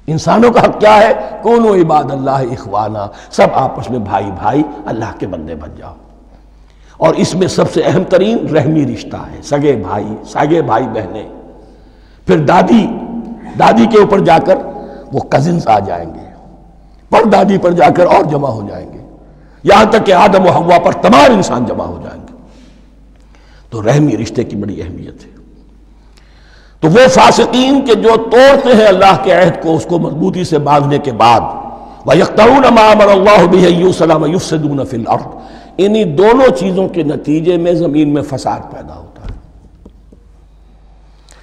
انسانوں کا حق کیا ہے؟ کونوا عباد اللہ اخوانا، سب آپس میں بھائی بھائی اللہ کے بندے بن جاؤ۔ اور اس میں سب سے اہم ترین رحمی رشتہ ہے، سگے بھائی بہنیں، پھر دادی کے اوپر جا کر وہ کزنز آ جائیں گے، پر دادی پر جا کر اور جمع ہو جائیں گے، یہاں تک کہ آدم و حوا پر تمام انسان جمع ہو جائیں گے۔ تو رحمی رشتے کی بڑی اہمیت ہے۔ تو وہ فاسقین کے جو توڑتے ہیں اللہ کے عہد کو، اس کو مضبوطی سے باندھنے کے بعد، وَيَقْطَعُونَ مَا أَمَرَ اللَّهُ بِهِ أَن يُوصَلَ وَيُفْسِدُونَ فِي الْأَرْضِ، انہی دونوں چیزوں کے نتیجے میں زمین میں فساد پیدا ہوتا ہے،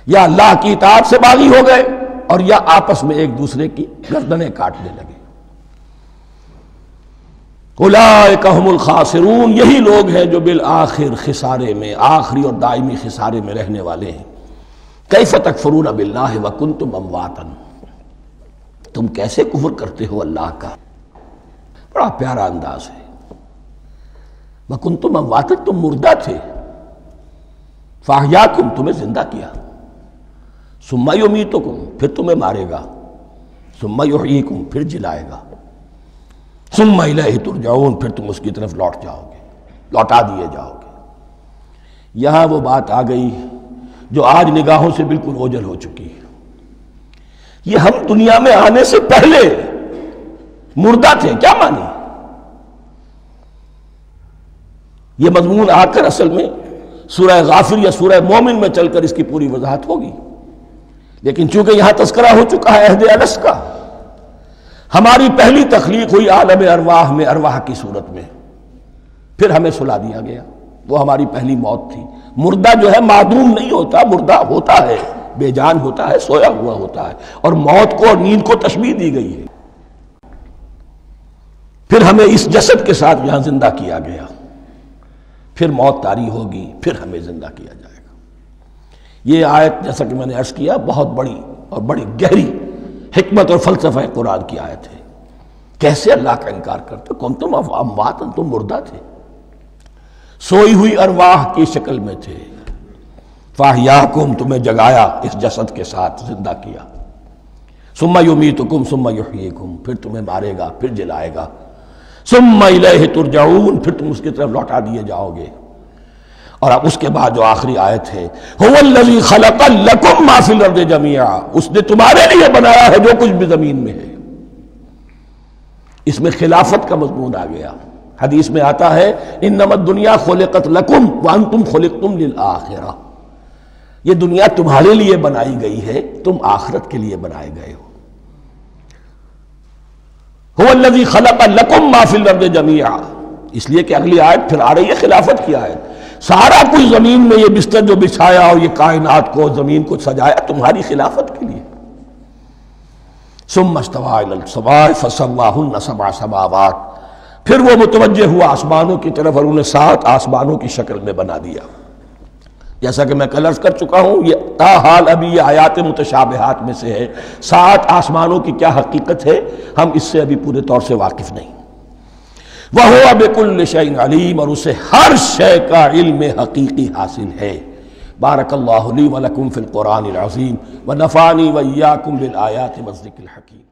یا اللہ کی اطاعت سے باغی ہو گئے اور یا آپس میں ایک دوسرے کی گردنیں کاٹنے لگے۔ اولئک ھم الخاسرون، یہی لوگ ہیں جو بالآخر خسارے میں، آخری اور دائمی خسارے میں رہنے والے ہیں۔ کیف تکفرون باللہ وکنتم امواتا، تم کیسے کفر کرتے ہو اللہ کا؟ بڑا پیارا انداز ہے۔ وکنتم امواتا، تم مردہ تھے، فاحیاکم، تمہیں زندہ کیا، ثم یمیتکم، پھر تمہیں مارے گا، ثم یحییکم، پھر جلائے گا، ثم الیہ ترجعون، پھر تم اس کی طرف لوٹ جاؤ گے، لوٹا دیے جاؤ گے۔ یہاں وہ بات آ گئی جو آج نگاہوں سے بالکل اوجھل ہو چکی ہے۔ یہ ہم دنیا میں آنے سے پہلے مردہ تھے، کیا مانی؟ یہ مضمون آ کر اصل میں سورہ غافر یا سورہ مومن میں چل کر اس کی پوری وضاحت ہوگی، لیکن چونکہ یہاں تذکرہ ہو چکا ہے عہد الست کا، ہماری پہلی تخلیق ہوئی عالم ارواح میں، ارواح کی صورت میں، پھر ہمیں سلا دیا گیا، وہ ہماری پہلی موت تھی۔ مردہ جو ہے معدوم نہیں ہوتا، مردہ ہوتا ہے، بے جان ہوتا ہے، سویا ہوا ہوتا ہے، اور موت کو اور نیند کو تشبیہ دی گئی ہے۔ پھر ہمیں اس جسد کے ساتھ یہاں زندہ کیا گیا، پھر موت طاری ہوگی، پھر ہمیں زندہ کیا جائے گا۔ یہ آیت جیسا کہ میں نے عرض کیا بہت بڑی اور بڑی گہری حکمت اور فلسفہ قرآن کی آیت ہے۔ کیسے اللہ کا انکار کرتے؟ کنتم اموات، تم مردہ تھے، سوئی ہوئی ارواح کی شکل میں تھے، فاحیاکم، تمہیں جگایا اس جسد کے ساتھ زندہ کیا، ثم یمیتکم ثم یحییکم، پھر تمہیں مارے گا، پھر جلائے گا، ثم الیہ ترجعون، پھر تم اس کی طرف لوٹا دیے جاؤ گے۔ اور اب اس کے بعد جو آخری آیت ہے، هو الذی خلق لکم ما فی الارض جمیعا، اس نے تمہارے لیے بنایا ہے جو کچھ بھی زمین میں ہے۔ اس میں خلافت کا مضمون آ گیا۔ حدیث میں آتا ہے انما الدنیا خلقت لکم وانتم خلقتم للآخرہ، یہ دنیا تمہارے لیے بنائی گئی ہے، تم آخرت کے لیے بنائے گئے ہو۔ هو الذی خلق لکم ما فی الارض جمیعا، اس لیے کہ اگلی آیت پھر آ رہی ہے خلافت کی آیت۔ سارا کچھ زمین میں یہ بستر جو بچھایا اور یہ کائنات کو، زمین کو سجایا تمہاری خلافت کے لیے۔ ثم استوى الى السماء فسواهن سبع سماوات، پھر وہ متوجہ ہوا آسمانوں کی طرف اور انہیں 7 آسمانوں کی شکل میں بنا دیا۔ جیسا کہ میں کل عرض کر چکا ہوں، یہ تاحال ابھی یہ آیات متشابہات میں سے ہے۔ 7 آسمانوں کی کیا حقیقت ہے ہم اس سے ابھی پورے طور سے واقف نہیں۔ وَهُوَ بِكُلِّ شَيْءٍ عَلِيمٌ، اور اسے ہر شے کا علم حقیقی حاصل ہے۔ بارک اللہ لی ولکم فی القرآن العظیم ونفعنی وإیاکم بالآیات والذکر الحکیم۔